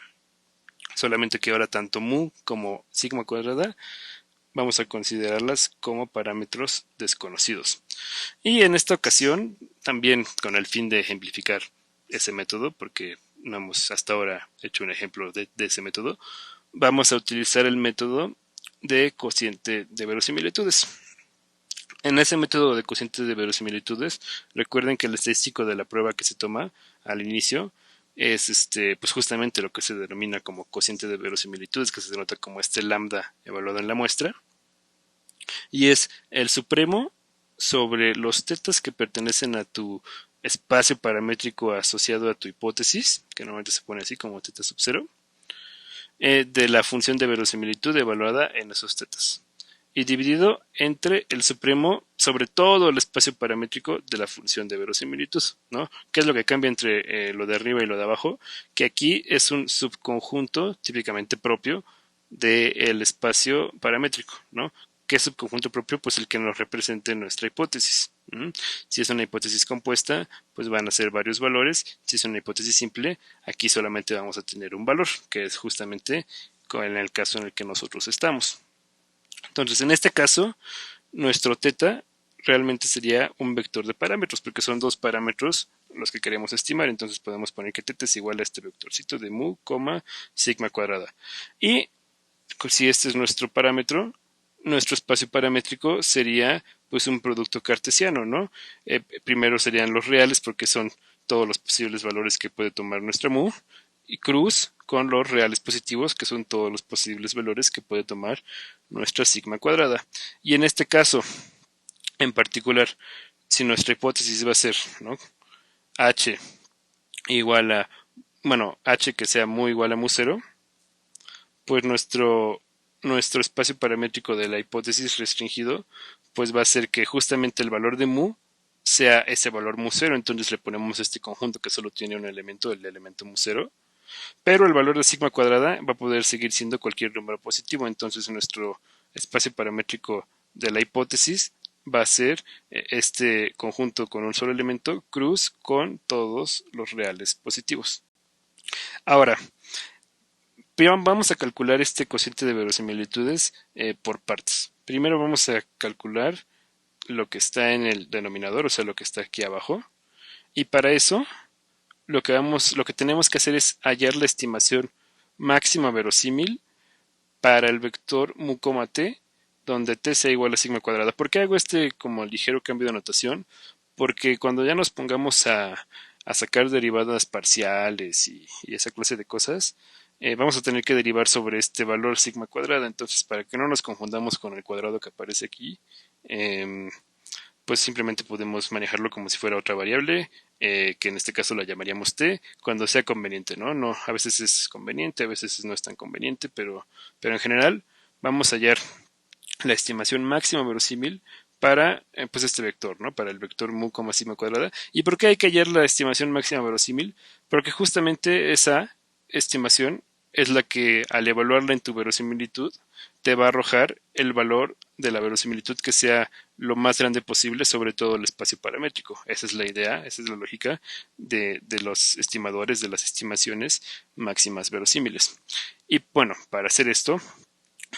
solamente que ahora tanto mu como sigma cuadrada vamos a considerarlas como parámetros desconocidos. Y en esta ocasión, también con el fin de ejemplificar ese método, porque no hemos hasta ahora hecho un ejemplo de ese método, vamos a utilizar el método de cociente de verosimilitudes. En ese método de cociente de verosimilitudes, recuerden que el estadístico de la prueba que se toma al inicio es pues justamente lo que se denomina como cociente de verosimilitudes, que se denota como este lambda evaluado en la muestra, y es el supremo sobre los tetas que pertenecen a tu espacio paramétrico asociado a tu hipótesis, que normalmente se pone así como teta sub 0, de la función de verosimilitud evaluada en esos tetas, y dividido entre el supremo sobre todo el espacio paramétrico de la función de verosimilitud, ¿no? ¿Qué es lo que cambia entre lo de arriba y lo de abajo? Que aquí es un subconjunto típicamente propio del espacio paramétrico, ¿no? ¿Qué subconjunto propio? Pues el que nos represente nuestra hipótesis. Si es una hipótesis compuesta, pues van a ser varios valores. Si es una hipótesis simple, aquí solamente vamos a tener un valor, que es justamente en el caso en el que nosotros estamos. Entonces, en este caso, nuestro teta realmente sería un vector de parámetros, porque son dos parámetros los que queremos estimar. Entonces podemos poner que teta es igual a este vectorcito de mu, sigma cuadrada. Y si este es nuestro parámetro, nuestro espacio paramétrico sería pues un producto cartesiano, ¿no? Primero serían los reales porque son todos los posibles valores que puede tomar nuestra mu, y cruz con los reales positivos que son todos los posibles valores que puede tomar nuestra sigma cuadrada. Y en este caso, en particular, si nuestra hipótesis va a ser, ¿no?, h igual a, bueno, h que sea mu igual a mu0, pues nuestro espacio paramétrico de la hipótesis restringido pues va a ser que justamente el valor de mu sea ese valor mu0, entonces le ponemos este conjunto que solo tiene un elemento, el elemento mu0, pero el valor de sigma cuadrada va a poder seguir siendo cualquier número positivo, entonces nuestro espacio paramétrico de la hipótesis va a ser este conjunto con un solo elemento, cruz con todos los reales positivos. Ahora, vamos a calcular este cociente de verosimilitudes por partes. Primero vamos a calcular lo que está en el denominador, o sea, lo que está aquí abajo. Y para eso, lo que tenemos que hacer es hallar la estimación máxima verosímil para el vector mu, t, donde t sea igual a sigma cuadrada. ¿Por qué hago este como ligero cambio de notación? Porque cuando ya nos pongamos a sacar derivadas parciales y esa clase de cosas, vamos a tener que derivar sobre este valor sigma cuadrada. Entonces, para que no nos confundamos con el cuadrado que aparece aquí, pues simplemente podemos manejarlo como si fuera otra variable, que en este caso la llamaríamos t, cuando sea conveniente, ¿no? No, a veces es conveniente, a veces no es tan conveniente, pero en general vamos a hallar la estimación máxima verosímil para pues este vector, ¿no? Para el vector mu, sigma cuadrada. ¿Y por qué hay que hallar la estimación máxima verosímil? Porque justamente esa estimación es la que al evaluarla en tu verosimilitud te va a arrojar el valor de la verosimilitud que sea lo más grande posible sobre todo el espacio paramétrico. Esa es la idea, esa es la lógica de los estimadores, de las estimaciones máximas verosímiles. Y bueno, para hacer esto,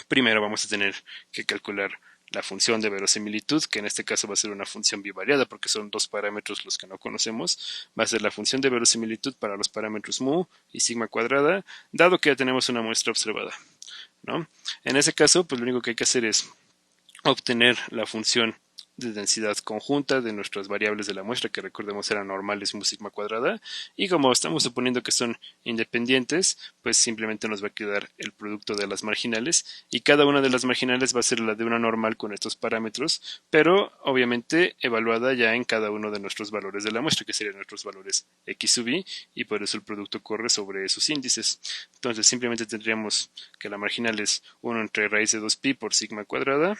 primero vamos a tener que calcular la función de verosimilitud, que en este caso va a ser una función bivariada porque son dos parámetros los que no conocemos. Va a ser la función de verosimilitud para los parámetros mu y sigma cuadrada, dado que ya tenemos una muestra observada, ¿no? En ese caso, pues lo único que hay que hacer es obtener la función de densidad conjunta de nuestras variables de la muestra, que recordemos eran normales mu sigma cuadrada, y como estamos suponiendo que son independientes, pues simplemente nos va a quedar el producto de las marginales, y cada una de las marginales va a ser la de una normal con estos parámetros, pero obviamente evaluada ya en cada uno de nuestros valores de la muestra, que serían nuestros valores x sub i, y por eso el producto corre sobre esos índices. Entonces simplemente tendríamos que la marginal es 1 entre raíz de 2pi por sigma cuadrada,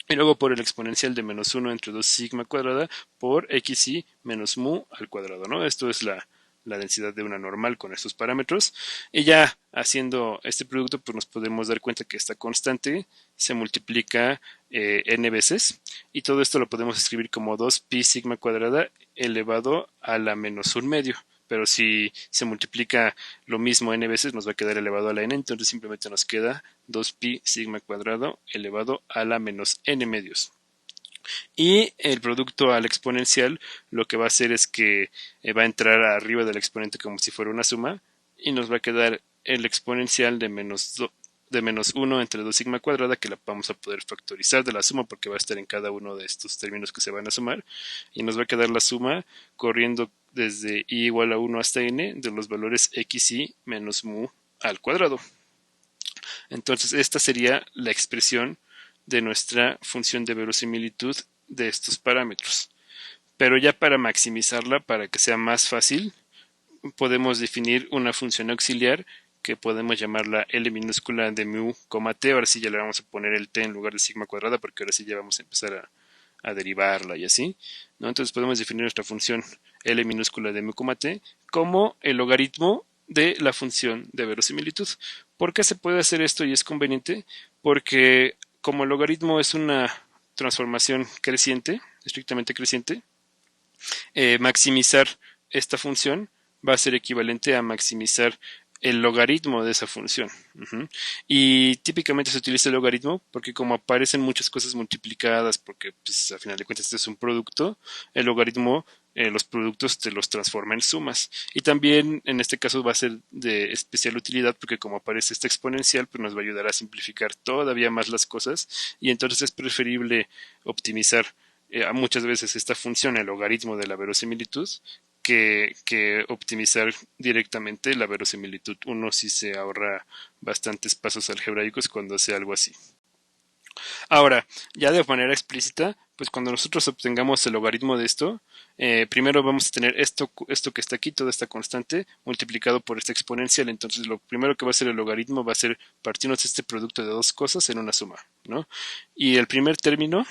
y luego por el exponencial de menos 1 entre 2 sigma cuadrada por xi menos mu al cuadrado, ¿no? Esto es la densidad de una normal con estos parámetros. Y ya haciendo este producto, pues nos podemos dar cuenta que esta constante se multiplica n veces. Y todo esto lo podemos escribir como 2pi sigma cuadrada elevado a la menos 1 medio. Pero si se multiplica lo mismo n veces, nos va a quedar elevado a la n, entonces simplemente nos queda 2pi sigma cuadrado elevado a la menos n medios. Y el producto al exponencial lo que va a hacer es que va a entrar arriba del exponente como si fuera una suma y nos va a quedar el exponencial de menos 1 entre 2 sigma cuadrada, que la vamos a poder factorizar de la suma porque va a estar en cada uno de estos términos que se van a sumar, y nos va a quedar la suma corriendo desde i igual a 1 hasta n de los valores xi menos mu al cuadrado. Entonces esta sería la expresión de nuestra función de verosimilitud de estos parámetros. Pero ya para maximizarla, para que sea más fácil, podemos definir una función auxiliar que podemos llamarla L minúscula de mu, t. Ahora sí ya le vamos a poner el t en lugar de sigma cuadrada porque ahora sí ya vamos a empezar a derivarla y así, ¿no? Entonces podemos definir nuestra función L minúscula de mu, t como el logaritmo de la función de verosimilitud. ¿Por qué se puede hacer esto y es conveniente? Porque como el logaritmo es una transformación creciente, estrictamente creciente, maximizar esta función va a ser equivalente a maximizar el logaritmo de esa función. Y típicamente se utiliza el logaritmo porque como aparecen muchas cosas multiplicadas, porque pues, a final de cuentas este es un producto, el logaritmo los productos te los transforma en sumas. Y también en este caso va a ser de especial utilidad porque como aparece esta exponencial, pues nos va a ayudar a simplificar todavía más las cosas, y entonces es preferible optimizar muchas veces esta función, el logaritmo de la verosimilitud, que optimizar directamente la verosimilitud. Uno sí se ahorra bastantes pasos algebraicos cuando hace algo así. Ahora, ya de manera explícita, pues cuando nosotros obtengamos el logaritmo de esto, primero vamos a tener esto que está aquí, toda esta constante, multiplicado por esta exponencial. Entonces lo primero que va a hacer el logaritmo va a ser partirnos este producto de dos cosas en una suma, ¿no? Y el primer término,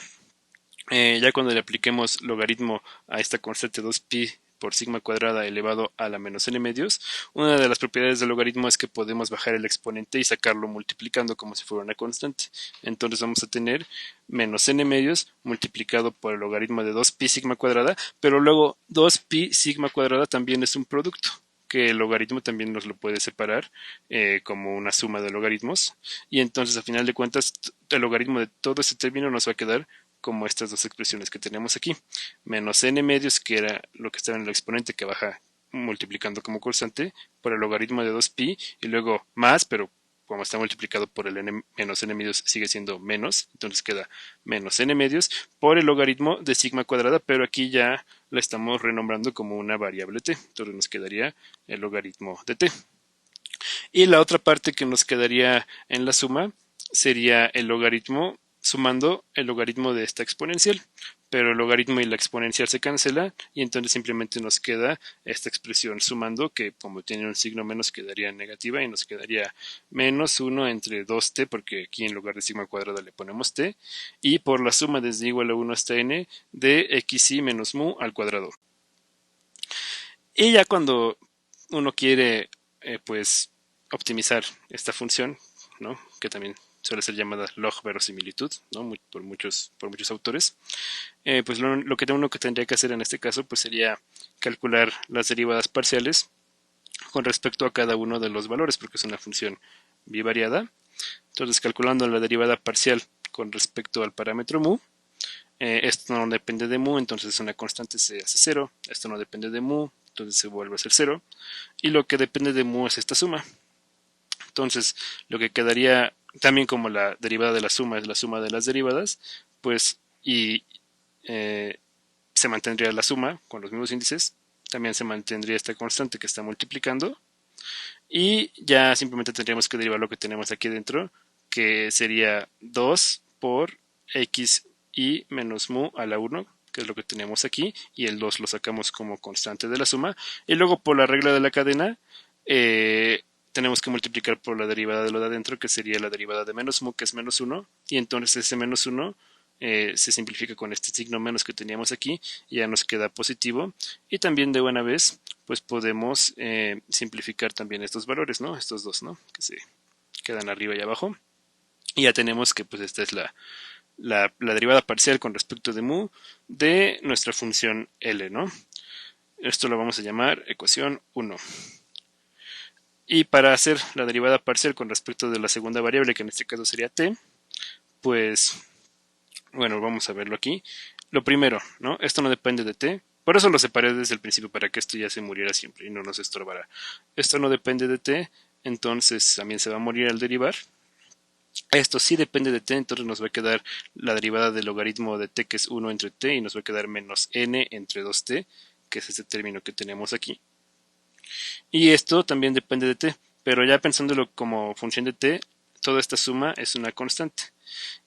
ya cuando le apliquemos logaritmo a esta constante 2pi por sigma cuadrada elevado a la menos n medios, una de las propiedades del logaritmo es que podemos bajar el exponente y sacarlo multiplicando como si fuera una constante. Entonces vamos a tener menos n medios multiplicado por el logaritmo de 2pi sigma cuadrada, pero luego 2pi sigma cuadrada también es un producto, que el logaritmo también nos lo puede separar como una suma de logaritmos, y entonces a final de cuentas el logaritmo de todo este término nos va a quedar como estas dos expresiones que tenemos aquí, menos n medios, que era lo que estaba en el exponente que baja multiplicando como constante, por el logaritmo de 2pi, y luego más, pero como está multiplicado por el n menos n medios sigue siendo menos, entonces queda menos n medios por el logaritmo de sigma cuadrada, pero aquí ya la estamos renombrando como una variable t, entonces nos quedaría el logaritmo de t. Y la otra parte que nos quedaría en la suma sería el logaritmo sumando el logaritmo de esta exponencial, pero el logaritmo y la exponencial se cancelan y entonces simplemente nos queda esta expresión sumando, que como tiene un signo menos quedaría negativa y nos quedaría menos 1 entre 2t, porque aquí en lugar de sigma cuadrada le ponemos t, y por la suma desde igual a 1 hasta n de xi menos mu al cuadrado. Y ya cuando uno quiere pues optimizar esta función, ¿no? Que también suele ser llamada log verosimilitud, ¿no? por muchos autores, pues lo que uno que tendría que hacer en este caso pues sería calcular las derivadas parciales con respecto a cada uno de los valores, porque es una función bivariada. Entonces, calculando la derivada parcial con respecto al parámetro mu, esto no depende de mu, entonces una constante se hace 0, esto no depende de mu, entonces se vuelve a ser 0, y lo que depende de mu es esta suma. Entonces, lo que quedaría, también como la derivada de la suma es la suma de las derivadas, pues, y se mantendría la suma con los mismos índices, también se mantendría esta constante que está multiplicando, y ya simplemente tendríamos que derivar lo que tenemos aquí dentro, que sería 2 por x y menos mu a la 1, que es lo que tenemos aquí, y el 2 lo sacamos como constante de la suma, y luego por la regla de la cadena, tenemos que multiplicar por la derivada de lo de adentro, que sería la derivada de menos mu, que es menos 1, y entonces ese menos 1 se simplifica con este signo menos que teníamos aquí, y ya nos queda positivo, y también de buena vez pues podemos simplificar también estos valores, ¿no? Estos dos, ¿no? Que se quedan arriba y abajo, y ya tenemos que pues esta es la derivada parcial con respecto de mu de nuestra función L, ¿no? Esto lo vamos a llamar ecuación 1. Y para hacer la derivada parcial con respecto de la segunda variable, que en este caso sería t, pues, bueno, vamos a verlo aquí. Lo primero, ¿no? Esto no depende de t, por eso lo separé desde el principio, para que esto ya se muriera siempre y no nos estorbara. Esto no depende de t, entonces también se va a morir al derivar. Esto sí depende de t, entonces nos va a quedar la derivada del logaritmo de t, que es 1 entre t, y nos va a quedar menos n entre 2t, que es este término que tenemos aquí. Y esto también depende de t, pero ya pensándolo como función de t, toda esta suma es una constante.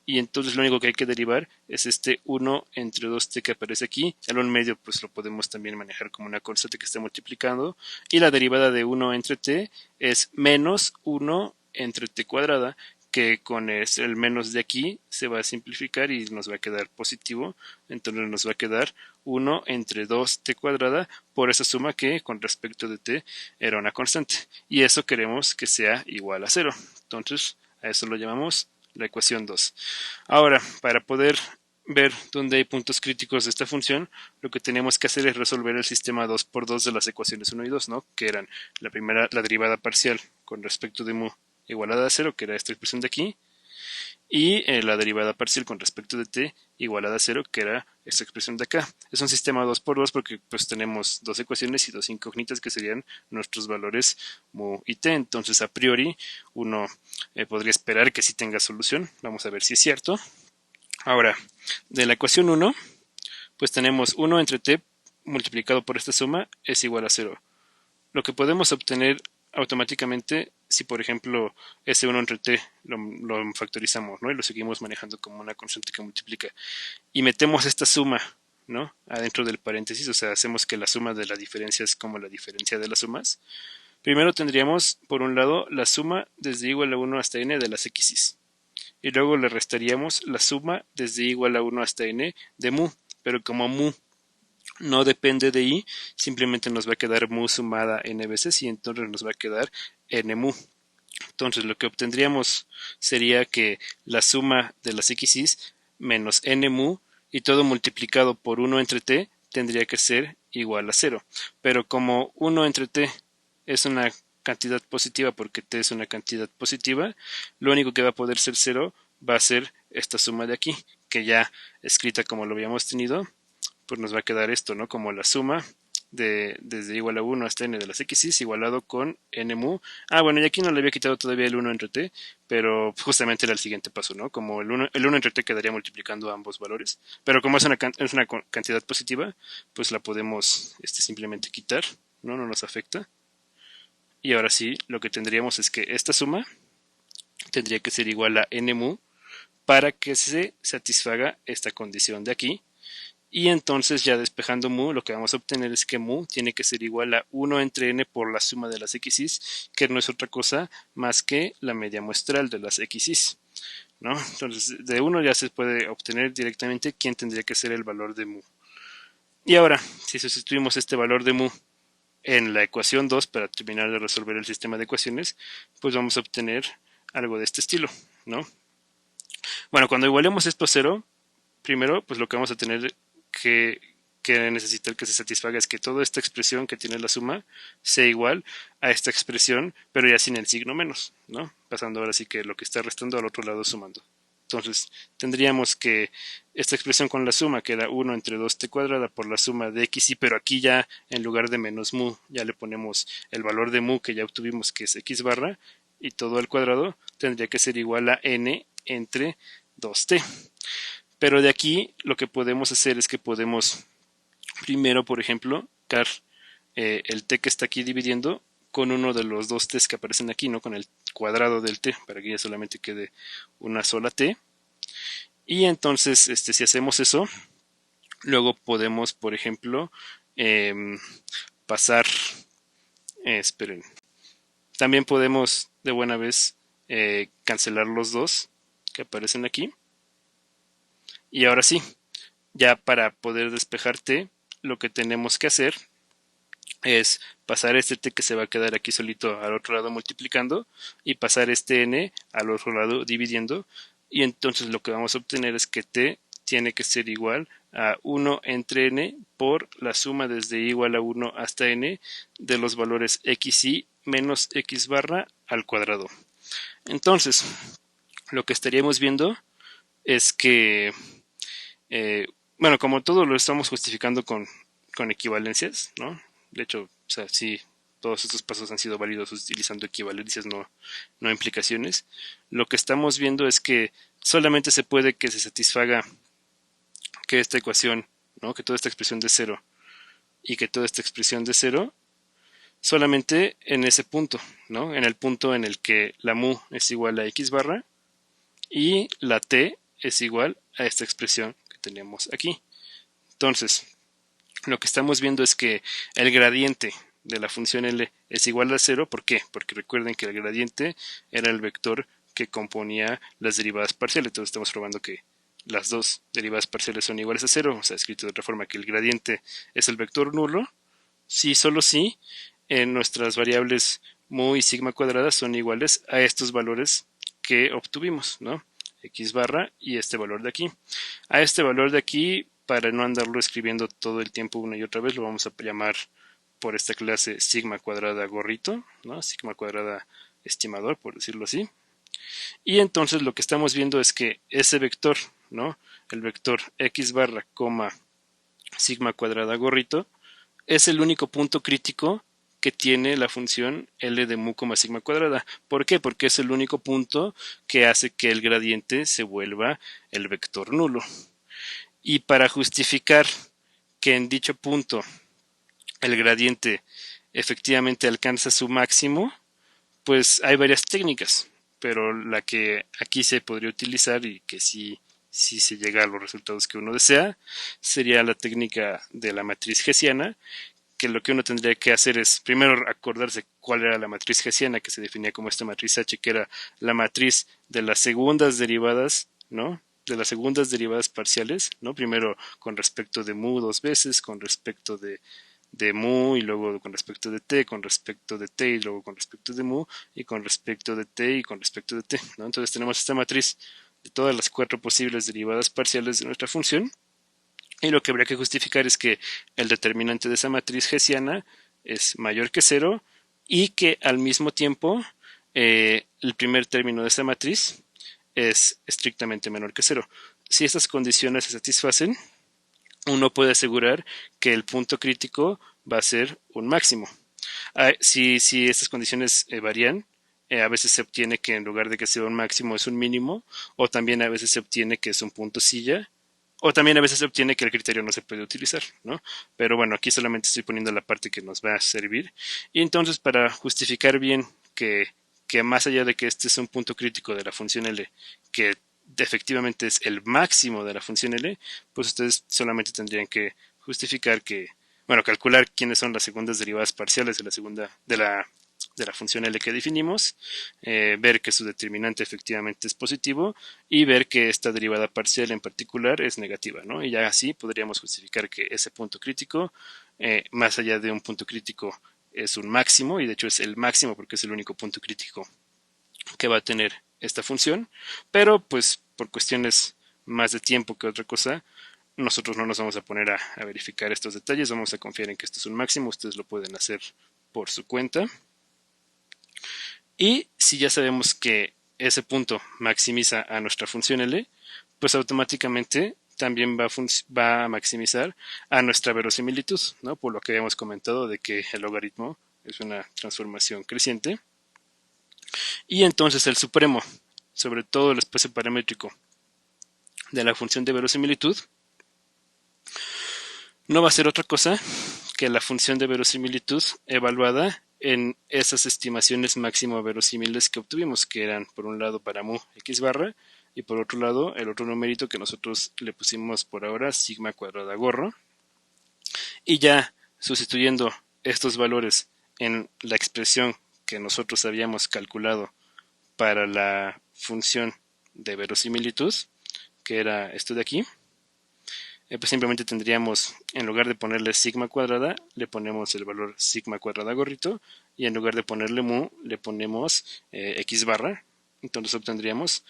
Y entonces lo único que hay que derivar es este 1 entre 2t que aparece aquí. El 1 en medio pues lo podemos también manejar como una constante que está multiplicando. Y la derivada de 1 entre t es menos 1 entre t cuadrada, que con el menos de aquí se va a simplificar y nos va a quedar positivo. Entonces nos va a quedar 1 entre 2t cuadrada por esa suma que con respecto de t era una constante. Y eso queremos que sea igual a 0. Entonces a eso lo llamamos la ecuación 2. Ahora, para poder ver dónde hay puntos críticos de esta función, lo que tenemos que hacer es resolver el sistema 2 por 2 de las ecuaciones 1 y 2, ¿no? Que eran la primera, la derivada parcial con respecto de mu igualada a 0, que era esta expresión de aquí, y la derivada parcial con respecto de t igualada a 0, que era esta expresión de acá. Es un sistema 2 por 2 porque pues tenemos dos ecuaciones y dos incógnitas que serían nuestros valores mu y t. Entonces a priori uno podría esperar que sí tenga solución. Vamos a ver si es cierto. Ahora, de la ecuación 1, pues tenemos 1 entre t multiplicado por esta suma es igual a 0. Lo que podemos obtener automáticamente, si por ejemplo ese 1 entre t lo factorizamos, ¿no? Y lo seguimos manejando como una constante que multiplica, y metemos esta suma, ¿no? Adentro del paréntesis, o sea, hacemos que la suma de la diferencia es como la diferencia de las sumas. Primero tendríamos, por un lado, la suma desde igual a 1 hasta n de las x's. Y luego le restaríamos la suma desde igual a 1 hasta n de mu. Pero como mu no depende de i, simplemente nos va a quedar mu sumada n veces y entonces nos va a quedar n mu. Entonces lo que obtendríamos sería que la suma de las x's menos n mu y todo multiplicado por 1 entre t tendría que ser igual a 0. Pero como 1 entre t es una cantidad positiva porque t es una cantidad positiva, lo único que va a poder ser 0 va a ser esta suma de aquí, que ya escrita como lo habíamos tenido, pues nos va a quedar esto, ¿no? Como la suma desde igual a 1 hasta n de las x's igualado con n mu. Ah, bueno, y aquí no le había quitado todavía el 1 entre t, pero justamente era el siguiente paso, ¿no? Como el 1 entre t quedaría multiplicando ambos valores, pero como es una cantidad positiva, pues la podemos simplemente quitar, ¿no? No nos afecta. Y ahora sí, lo que tendríamos es que esta suma tendría que ser igual a n mu para que se satisfaga esta condición de aquí. Y entonces ya despejando mu, lo que vamos a obtener es que mu tiene que ser igual a 1 entre n por la suma de las x's, que no es otra cosa más que la media muestral de las x's, ¿no? Entonces de 1 ya se puede obtener directamente quién tendría que ser el valor de mu. Y ahora, si sustituimos este valor de mu en la ecuación 2 para terminar de resolver el sistema de ecuaciones, pues vamos a obtener algo de este estilo, ¿no? Bueno, cuando igualemos esto a 0, primero, pues lo que vamos a tener que necesitar que se satisfaga es que toda esta expresión que tiene la suma sea igual a esta expresión, pero ya sin el signo menos, ¿no? Pasando ahora sí que lo que está restando al otro lado sumando. Entonces, tendríamos que esta expresión con la suma, que era 1 entre 2t cuadrada por la suma de x, pero aquí ya en lugar de menos mu, ya le ponemos el valor de mu que ya obtuvimos, que es x barra, y todo al cuadrado tendría que ser igual a n entre 2t. Pero de aquí lo que podemos hacer es que podemos primero, por ejemplo, car el t que está aquí dividiendo con uno de los dos t's que aparecen aquí, ¿no? Con el cuadrado del t, para que ya solamente quede una sola t. Y entonces, si hacemos eso, luego podemos, por ejemplo, pasar, esperen, también podemos de buena vez cancelar los dos que aparecen aquí. Y ahora sí, ya para poder despejar t, lo que tenemos que hacer es pasar este t que se va a quedar aquí solito al otro lado multiplicando y pasar este n al otro lado dividiendo, y entonces lo que vamos a obtener es que t tiene que ser igual a 1 entre n por la suma desde igual a 1 hasta n de los valores xy menos x barra al cuadrado. Entonces, lo que estaríamos viendo es que, bueno, como todo lo estamos justificando con equivalencias, ¿no? De hecho, o sea, sí, todos estos pasos han sido válidos utilizando equivalencias, no implicaciones. Lo que estamos viendo es que solamente se puede que se satisfaga que esta ecuación, ¿no? Que toda esta expresión de 0 y que toda esta expresión de 0 solamente en ese punto, ¿no? En el punto en el que la mu es igual a x barra y la t es igual a esta expresión que tenemos aquí. Entonces, lo que estamos viendo es que el gradiente de la función L es igual a 0. ¿Por qué? Porque recuerden que el gradiente era el vector que componía las derivadas parciales. Entonces estamos probando que las dos derivadas parciales son iguales a 0. O sea, escrito de otra forma, que el gradiente es el vector nulo. Si, solo si, nuestras variables mu y sigma cuadradas son iguales a estos valores que obtuvimos, ¿no? X barra y este valor de aquí. A este valor de aquí, para no andarlo escribiendo todo el tiempo una y otra vez, lo vamos a llamar por esta clase sigma cuadrada gorrito, ¿no? Sigma cuadrada estimador, por decirlo así. Y entonces lo que estamos viendo es que ese vector, ¿no? El vector x barra, sigma cuadrada gorrito, es el único punto crítico que tiene la función L de mu, sigma cuadrada. ¿Por qué? Porque es el único punto que hace que el gradiente se vuelva el vector nulo. Y para justificar que en dicho punto el gradiente efectivamente alcanza su máximo, pues hay varias técnicas, pero la que aquí se podría utilizar y que sí se llega a los resultados que uno desea, sería la técnica de la matriz hessiana, que lo que uno tendría que hacer es primero acordarse cuál era la matriz hessiana, que se definía como esta matriz H, que era la matriz de las segundas derivadas, ¿no? De las segundas derivadas parciales, ¿no? Primero con respecto de mu dos veces, con respecto de mu y luego con respecto de t, con respecto de t y luego con respecto de mu y con respecto de t y con respecto de t, ¿no? Entonces tenemos esta matriz de todas las cuatro posibles derivadas parciales de nuestra función. Y lo que habría que justificar es que el determinante de esa matriz hessiana es mayor que 0 y que al mismo tiempo el primer término de esa matriz es estrictamente menor que 0. Si estas condiciones se satisfacen, uno puede asegurar que el punto crítico va a ser un máximo. Si estas condiciones varían, a veces se obtiene que en lugar de que sea un máximo es un mínimo, o también a veces se obtiene que es un punto silla, o también a veces se obtiene que el criterio no se puede utilizar, ¿no? Pero bueno, aquí solamente estoy poniendo la parte que nos va a servir. Y entonces, para justificar bien que más allá de que este es un punto crítico de la función L, que efectivamente es el máximo de la función L, pues ustedes solamente tendrían que justificar calcular quiénes son las segundas derivadas parciales de la función L que definimos, ver que su determinante efectivamente es positivo y ver que esta derivada parcial en particular es negativa, ¿no? Y ya así podríamos justificar que ese punto crítico, más allá de un punto crítico, es un máximo, y de hecho es el máximo porque es el único punto crítico que va a tener esta función, pero pues por cuestiones más de tiempo que otra cosa, nosotros no nos vamos a poner a verificar estos detalles, vamos a confiar en que esto es un máximo, ustedes lo pueden hacer por su cuenta. Y si ya sabemos que ese punto maximiza a nuestra función L, pues automáticamente también va a maximizar a nuestra verosimilitud, ¿no? Por lo que habíamos comentado de que el logaritmo es una transformación creciente. Y entonces el supremo sobre todo el espacio paramétrico de la función de verosimilitud no va a ser otra cosa que la función de verosimilitud evaluada en esas estimaciones máximo verosímiles que obtuvimos, que eran por un lado para mu x barra y por otro lado el otro numerito que nosotros le pusimos por ahora sigma cuadrada gorro. Y ya sustituyendo estos valores en la expresión que nosotros habíamos calculado para la función de verosimilitud, que era esto de aquí, pues simplemente tendríamos, en lugar de ponerle sigma cuadrada, le ponemos el valor sigma cuadrada gorrito, y en lugar de ponerle mu, le ponemos x barra. Entonces obtendríamos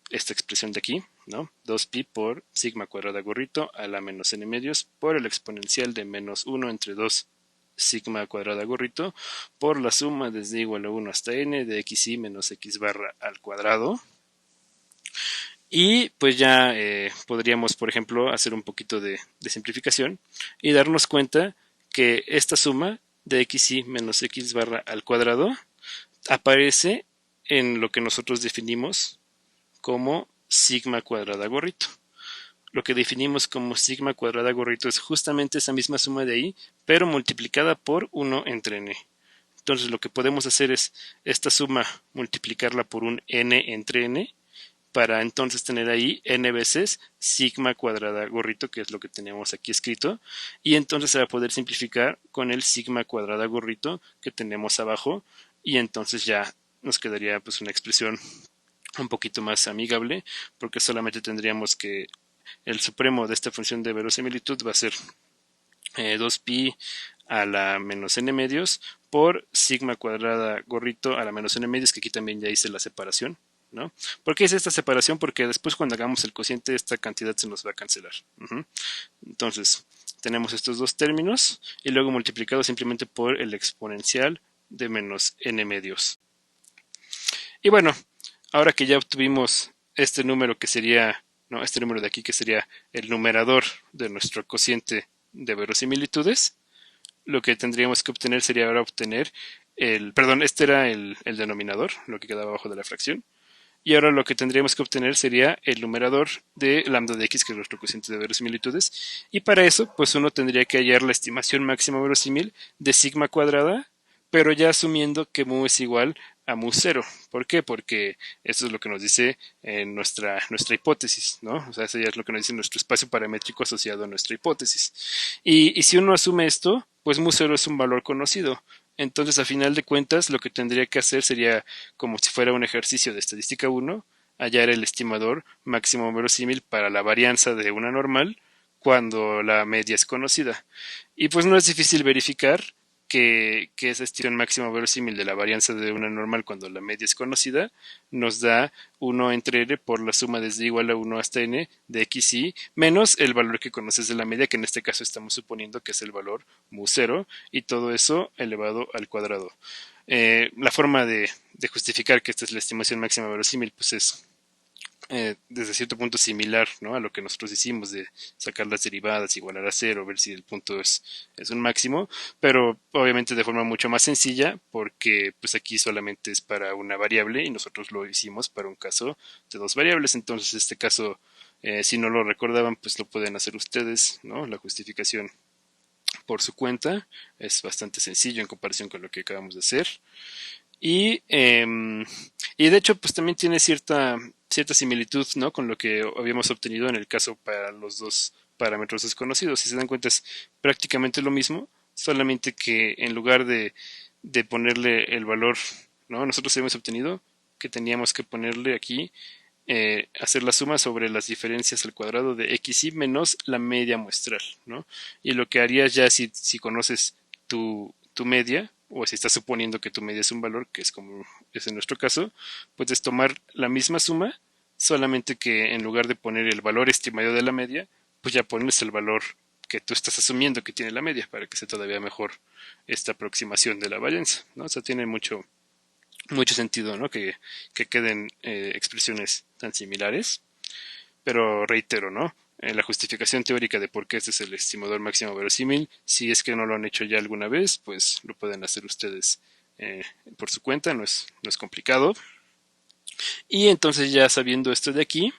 esta expresión de aquí, ¿no? 2pi por sigma cuadrada gorrito a la menos n medios por el exponencial de menos 1 entre 2 sigma cuadrada gorrito por la suma desde igual a 1 hasta n de xi menos x barra al cuadrado. Y pues ya podríamos, por ejemplo, hacer un poquito de simplificación y darnos cuenta que esta suma de xi menos x barra al cuadrado aparece en lo que nosotros definimos como sigma cuadrada gorrito. Lo que definimos como sigma cuadrada gorrito es justamente esa misma suma de ahí, pero multiplicada por 1 entre n. Entonces lo que podemos hacer es esta suma multiplicarla por un n entre n, para entonces tener ahí n veces sigma cuadrada gorrito, que es lo que tenemos aquí escrito, y entonces se va a poder simplificar con el sigma cuadrada gorrito que tenemos abajo, y entonces ya nos quedaría pues una expresión un poquito más amigable, porque solamente tendríamos que el supremo de esta función de verosimilitud va a ser 2pi a la menos n medios por sigma cuadrada gorrito a la menos n medios, que aquí también ya hice la separación, ¿no? ¿Por qué hice esta separación? Porque después cuando hagamos el cociente esta cantidad se nos va a cancelar. Entonces tenemos estos dos términos y luego multiplicado simplemente por el exponencial de menos n medios. Y bueno, ahora que ya obtuvimos este número que sería, ¿no? Este número de aquí que sería el numerador de nuestro cociente de verosimilitudes, lo que tendríamos que obtener sería ahora obtener este era el denominador, lo que quedaba abajo de la fracción. Y ahora lo que tendríamos que obtener sería el numerador de lambda de x, que es nuestro cociente de verosimilitudes. Y para eso, pues uno tendría que hallar la estimación máxima verosímil de sigma cuadrada, pero ya asumiendo que mu es igual a mu cero. ¿Por qué? Porque eso es lo que nos dice nuestra hipótesis, ¿no? O sea, eso ya es lo que nos dice nuestro espacio paramétrico asociado a nuestra hipótesis. Y si uno asume esto, pues mu cero es un valor conocido. Entonces, a final de cuentas, lo que tendría que hacer sería, como si fuera un ejercicio de estadística 1, hallar el estimador máximo verosímil para la varianza de una normal cuando la media es conocida. Y pues no es difícil verificar que esa estimación máxima verosímil de la varianza de una normal cuando la media es conocida nos da 1 entre n por la suma desde igual a 1 hasta n de xi menos el valor que conoces de la media, que en este caso estamos suponiendo que es el valor mu cero, y todo eso elevado al cuadrado. La forma de justificar que esta es la estimación máxima verosímil pues es desde cierto punto similar, ¿no? A lo que nosotros hicimos de sacar las derivadas, igualar a cero, ver si el punto es un máximo, pero obviamente de forma mucho más sencilla, porque pues aquí solamente es para una variable y nosotros lo hicimos para un caso de dos variables. Entonces este caso, si no lo recordaban, pues lo pueden hacer ustedes, ¿no? La justificación por su cuenta es bastante sencillo en comparación con lo que acabamos de hacer. Y de hecho pues también tiene cierta cierta similitud, ¿no?, con lo que habíamos obtenido en el caso para los dos parámetros desconocidos. Si se dan cuenta es prácticamente lo mismo, solamente que en lugar de ponerle el valor, ¿no?, nosotros habíamos obtenido que teníamos que ponerle aquí, hacer la suma sobre las diferencias al cuadrado de xy menos la media muestral, ¿no? Y lo que harías ya si conoces tu media, o si estás suponiendo que tu media es un valor, que es como es en nuestro caso, puedes tomar la misma suma, solamente que en lugar de poner el valor estimado de la media, pues ya pones el valor que tú estás asumiendo que tiene la media, para que sea todavía mejor esta aproximación de la varianza, ¿no? O sea, tiene mucho sentido, ¿no?, que queden expresiones tan similares, pero reitero, ¿no?, la justificación teórica de por qué este es el estimador máximo verosímil, si es que no lo han hecho ya alguna vez, pues lo pueden hacer ustedes por su cuenta, no es complicado. Y entonces, ya sabiendo esto de aquí,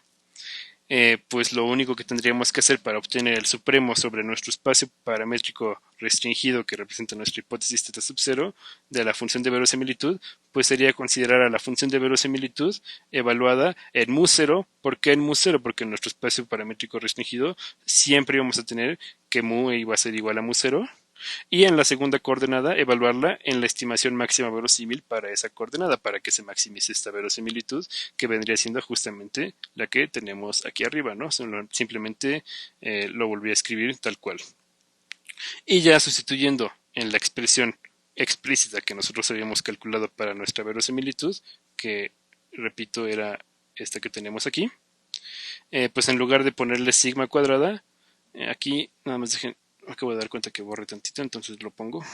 pues lo único que tendríamos que hacer para obtener el supremo sobre nuestro espacio paramétrico restringido que representa nuestra hipótesis θ sub 0 de la función de verosimilitud, pues sería considerar a la función de verosimilitud evaluada en mu0. ¿Por qué en mu0? Porque en nuestro espacio paramétrico restringido siempre íbamos a tener que mu iba a ser igual a mu0. Y en la segunda coordenada, evaluarla en la estimación máxima verosímil para esa coordenada, para que se maximice esta verosimilitud, que vendría siendo justamente la que tenemos aquí arriba, ¿no? Simplemente lo volví a escribir tal cual. Y ya sustituyendo en la expresión explícita que nosotros habíamos calculado para nuestra verosimilitud, que repito era esta que tenemos aquí, pues en lugar de ponerle sigma cuadrada, aquí nada más dejen, acabo de dar cuenta que borré tantito, entonces lo pongo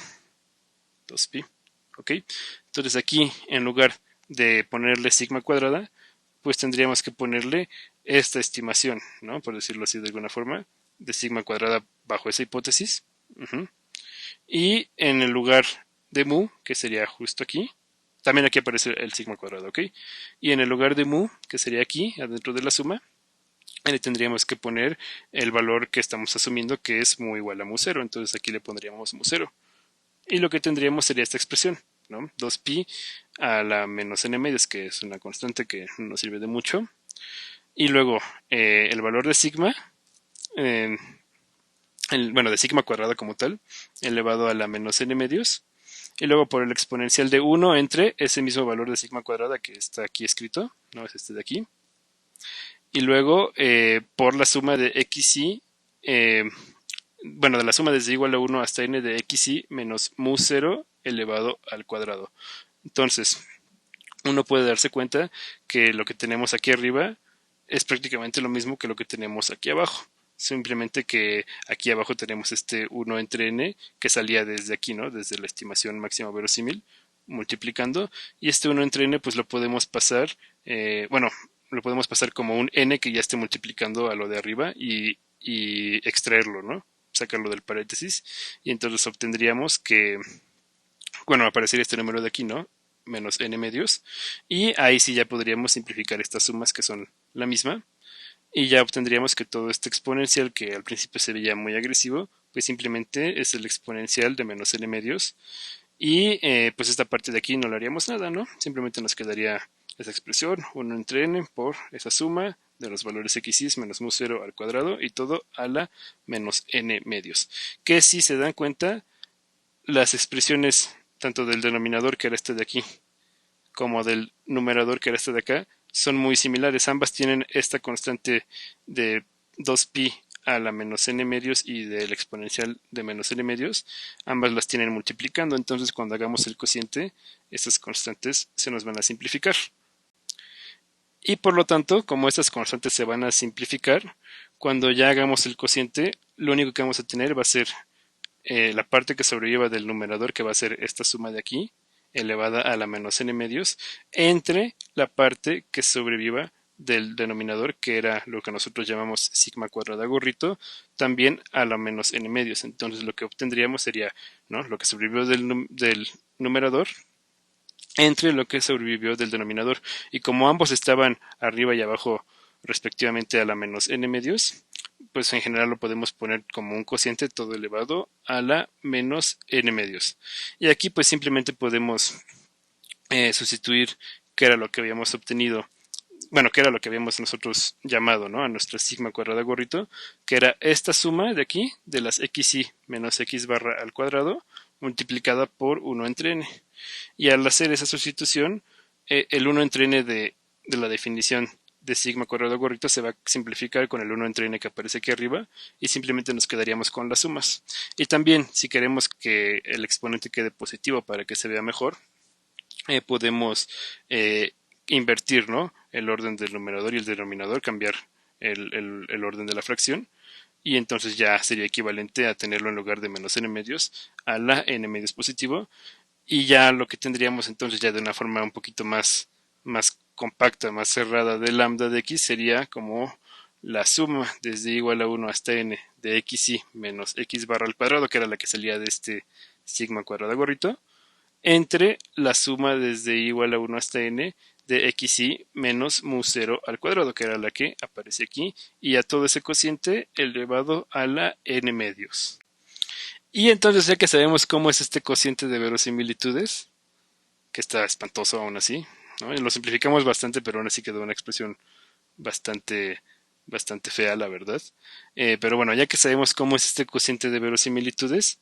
2pi, ok. Entonces aquí, en lugar de ponerle sigma cuadrada, pues tendríamos que ponerle esta estimación, ¿no?, por decirlo así de alguna forma, de sigma cuadrada bajo esa hipótesis. Y en el lugar de mu, que sería justo aquí, también aquí aparece el sigma cuadrado, ok. Y en el lugar de mu, que sería aquí, adentro de la suma, le tendríamos que poner el valor que estamos asumiendo, que es mu igual a mu0. Entonces aquí le pondríamos mu0. Y lo que tendríamos sería esta expresión, ¿no?, 2pi a la menos n medios, que es una constante que no nos sirve de mucho. Y luego el valor de sigma, bueno, de sigma cuadrada como tal, elevado a la menos n medios. Y luego por el exponencial de 1 entre ese mismo valor de sigma cuadrada que está aquí escrito, no es este de aquí. Y luego por la suma de xy, bueno, de la suma desde igual a 1 hasta n de xy menos mu0 elevado al cuadrado. Entonces, uno puede darse cuenta que lo que tenemos aquí arriba es prácticamente lo mismo que lo que tenemos aquí abajo. Simplemente que aquí abajo tenemos este 1 entre n que salía desde aquí, ¿no?, desde la estimación máxima verosímil, multiplicando. Y este 1 entre n pues lo podemos pasar, bueno, lo podemos pasar como un n que ya esté multiplicando a lo de arriba y extraerlo, ¿no?, sacarlo del paréntesis, y entonces obtendríamos que, bueno, aparecería este número de aquí, ¿no?, menos n medios, y ahí sí ya podríamos simplificar estas sumas que son la misma, y ya obtendríamos que todo este exponencial, que al principio se veía muy agresivo, pues simplemente es el exponencial de menos n medios, y pues esta parte de aquí no le haríamos nada, ¿no? Simplemente nos quedaría esa expresión, 1 entre n por esa suma de los valores xy menos mu0 al cuadrado, y todo a la menos n medios. Que si se dan cuenta, las expresiones tanto del denominador, que era este de aquí, como del numerador, que era este de acá, son muy similares. Ambas tienen esta constante de 2pi a la menos n medios y del exponencial de menos n medios. Ambas las tienen multiplicando, entonces cuando hagamos el cociente, estas constantes se nos van a simplificar. Y por lo tanto, como estas constantes se van a simplificar, cuando ya hagamos el cociente, lo único que vamos a tener va a ser la parte que sobreviva del numerador, que va a ser esta suma de aquí, elevada a la menos n medios, entre la parte que sobreviva del denominador, que era lo que nosotros llamamos sigma cuadrada gorrito, también a la menos n medios. Entonces lo que obtendríamos sería, ¿no?, lo que sobrevivió del numerador entre lo que sobrevivió del denominador. Y como ambos estaban arriba y abajo respectivamente a la menos n medios, pues en general lo podemos poner como un cociente todo elevado a la menos n medios. Y aquí pues simplemente podemos sustituir, que era lo que habíamos obtenido bueno, que era lo que habíamos nosotros llamado, ¿no? A nuestra sigma cuadrada gorrito, que era esta suma de aquí, de las xi menos x barra al cuadrado, multiplicada por 1 entre n. Y al hacer esa sustitución, el 1 entre n de la definición de sigma cuadrado gorrito se va a simplificar con el 1 entre n que aparece aquí arriba y simplemente nos quedaríamos con las sumas. Y también, si queremos que el exponente quede positivo para que se vea mejor, podemos invertir, ¿no?, el orden del numerador y el denominador, cambiar el orden de la fracción, y entonces ya sería equivalente a tenerlo en lugar de menos n medios a la n medios positivo, y ya lo que tendríamos entonces ya de una forma un poquito más compacta, más cerrada de lambda de x sería como la suma desde igual a 1 hasta n de xi menos x barra al cuadrado, que era la que salía de este sigma cuadrada gorrito, entre la suma desde igual a 1 hasta n de xi menos mu 0 al cuadrado, que era la que aparece aquí, y a todo ese cociente elevado a la n medios. Y entonces, ya que sabemos cómo es este cociente de verosimilitudes, que está espantoso aún así, ¿no? Y lo simplificamos bastante, pero aún así quedó una expresión bastante, bastante fea, la verdad. Pero bueno, ya que sabemos cómo es este cociente de verosimilitudes,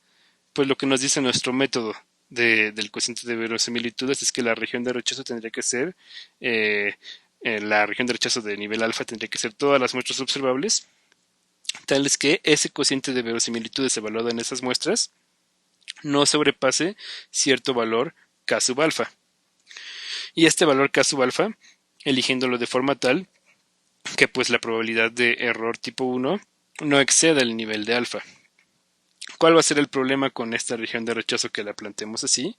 pues lo que nos dice nuestro método del cociente de verosimilitudes es que la región de rechazo tendría que ser, la región de rechazo de nivel alfa tendría que ser todas las muestras observables, tales que ese cociente de verosimilitudes evaluado en esas muestras no sobrepase cierto valor k sub alfa. Y este valor k sub alfa, eligiéndolo de forma tal que pues la probabilidad de error tipo 1 no exceda el nivel de alfa. ¿Cuál va a ser el problema con esta región de rechazo que la planteemos así?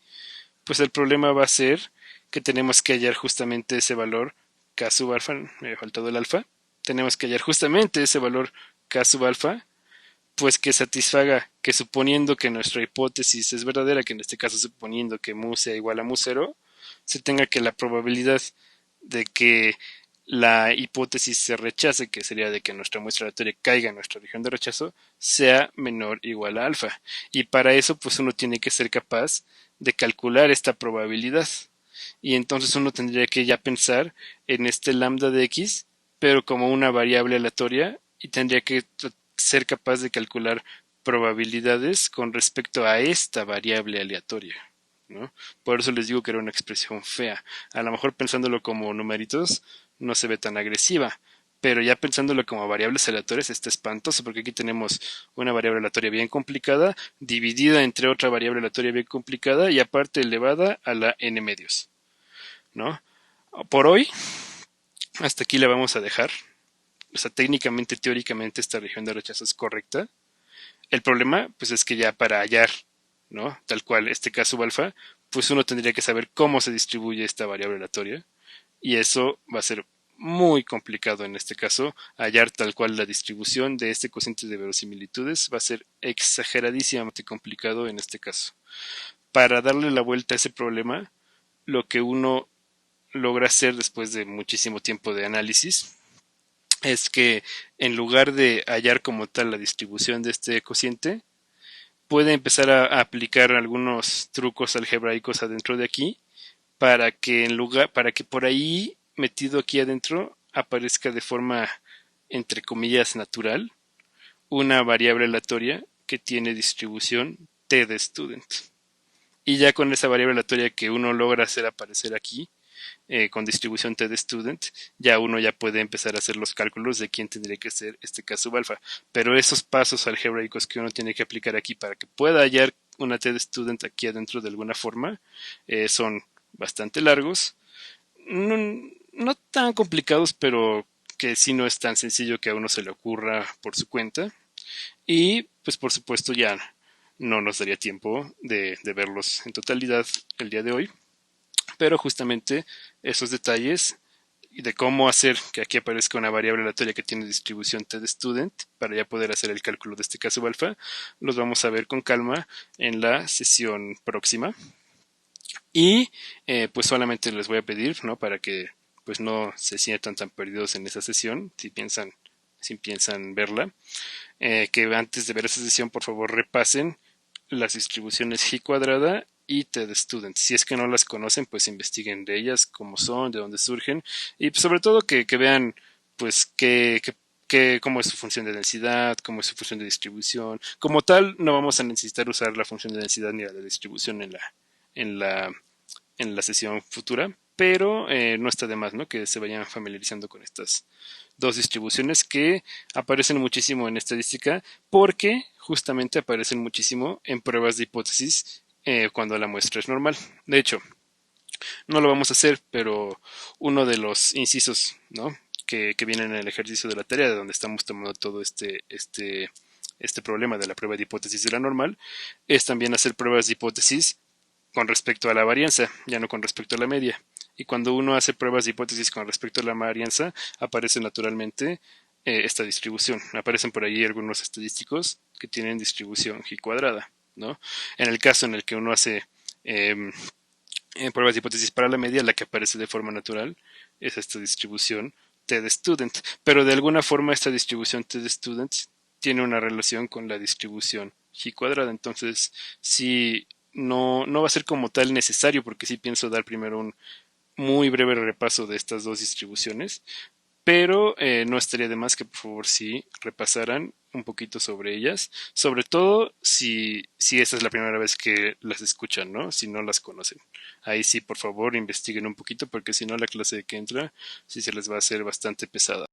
Pues el problema va a ser que tenemos que hallar justamente ese valor k sub alfa, me había faltado el alfa, tenemos que hallar justamente ese valor k sub alfa, pues que satisfaga, que suponiendo que nuestra hipótesis es verdadera, que en este caso suponiendo que mu sea igual a mu 0, se tenga que la probabilidad de que la hipótesis se rechace, que sería de que nuestra muestra aleatoria caiga en nuestra región de rechazo, sea menor o igual a alfa. Y para eso, pues uno tiene que ser capaz de calcular esta probabilidad. Y entonces uno tendría que ya pensar en este lambda de x, pero como una variable aleatoria, y tendría que ser capaz de calcular probabilidades con respecto a esta variable aleatoria, ¿no? Por eso les digo que era una expresión fea. A lo mejor pensándolo como numeritos no se ve tan agresiva, pero ya pensándolo como variables aleatorias está espantoso, porque aquí tenemos una variable aleatoria bien complicada, dividida entre otra variable aleatoria bien complicada y aparte elevada a la n medios, ¿no? Por hoy, hasta aquí la vamos a dejar. O sea, técnicamente, teóricamente, esta región de rechazo es correcta. El problema, pues, es que ya para hallar, ¿no?, tal cual este k sub alfa, pues uno tendría que saber cómo se distribuye esta variable aleatoria, y eso va a ser muy complicado en este caso. Hallar tal cual la distribución de este cociente de verosimilitudes va a ser exageradísimamente complicado en este caso. Para darle la vuelta a ese problema, lo que uno logra hacer después de muchísimo tiempo de análisis es que en lugar de hallar como tal la distribución de este cociente, puede empezar a aplicar algunos trucos algebraicos adentro de aquí para que por ahí metido aquí adentro aparezca de forma entre comillas natural una variable aleatoria que tiene distribución t de student. Y ya con esa variable aleatoria que uno logra hacer aparecer aquí, con distribución t de student, ya uno ya puede empezar a hacer los cálculos de quién tendría que ser este k sub alfa. Pero esos pasos algebraicos que uno tiene que aplicar aquí para que pueda hallar una t de student aquí adentro de alguna forma, son bastante largos, no, no tan complicados, pero que sí no es tan sencillo que a uno se le ocurra por su cuenta. Y pues por supuesto ya no nos daría tiempo de verlos en totalidad el día de hoy, pero justamente esos detalles de cómo hacer que aquí aparezca una variable aleatoria que tiene distribución t de student para ya poder hacer el cálculo de este caso alfa, los vamos a ver con calma en la sesión próxima. Y pues solamente les voy a pedir, ¿no?, para que pues no se sientan tan perdidos en esa sesión, si piensan verla, que antes de ver esa sesión por favor repasen las distribuciones G cuadrada y TED-Student. Si es que no las conocen, pues investiguen de ellas, cómo son, de dónde surgen, y pues, sobre todo que vean pues cómo es su función de densidad, cómo es su función de distribución. Como tal, no vamos a necesitar usar la función de densidad ni la de distribución en la, en la sesión futura, pero no está de más, ¿no? Que se vayan familiarizando con estas dos distribuciones que aparecen muchísimo en estadística porque justamente aparecen muchísimo en pruebas de hipótesis cuando la muestra es normal. De hecho, no lo vamos a hacer, pero uno de los incisos, ¿no? Que vienen en el ejercicio de la tarea, de donde estamos tomando todo este problema de la prueba de hipótesis de la normal, es también hacer pruebas de hipótesis con respecto a la varianza, ya no con respecto a la media. Y cuando uno hace pruebas de hipótesis con respecto a la varianza, aparece naturalmente esta distribución. Aparecen por ahí algunos estadísticos que tienen distribución G cuadrada, ¿no? En el caso en el que uno hace eh, pruebas de hipótesis para la media, la que aparece de forma natural es esta distribución T-de-Student. Pero de alguna forma esta distribución T-de-Student tiene una relación con la distribución G cuadrada. Entonces, sí, no va a ser como tal necesario, porque sí pienso dar primero un muy breve repaso de estas dos distribuciones, pero no estaría de más que por favor sí repasaran un poquito sobre ellas, sobre todo si esta es la primera vez que las escuchan, ¿no? Si no las conocen. Ahí sí, por favor, investiguen un poquito, porque si no la clase que entra sí se les va a hacer bastante pesada.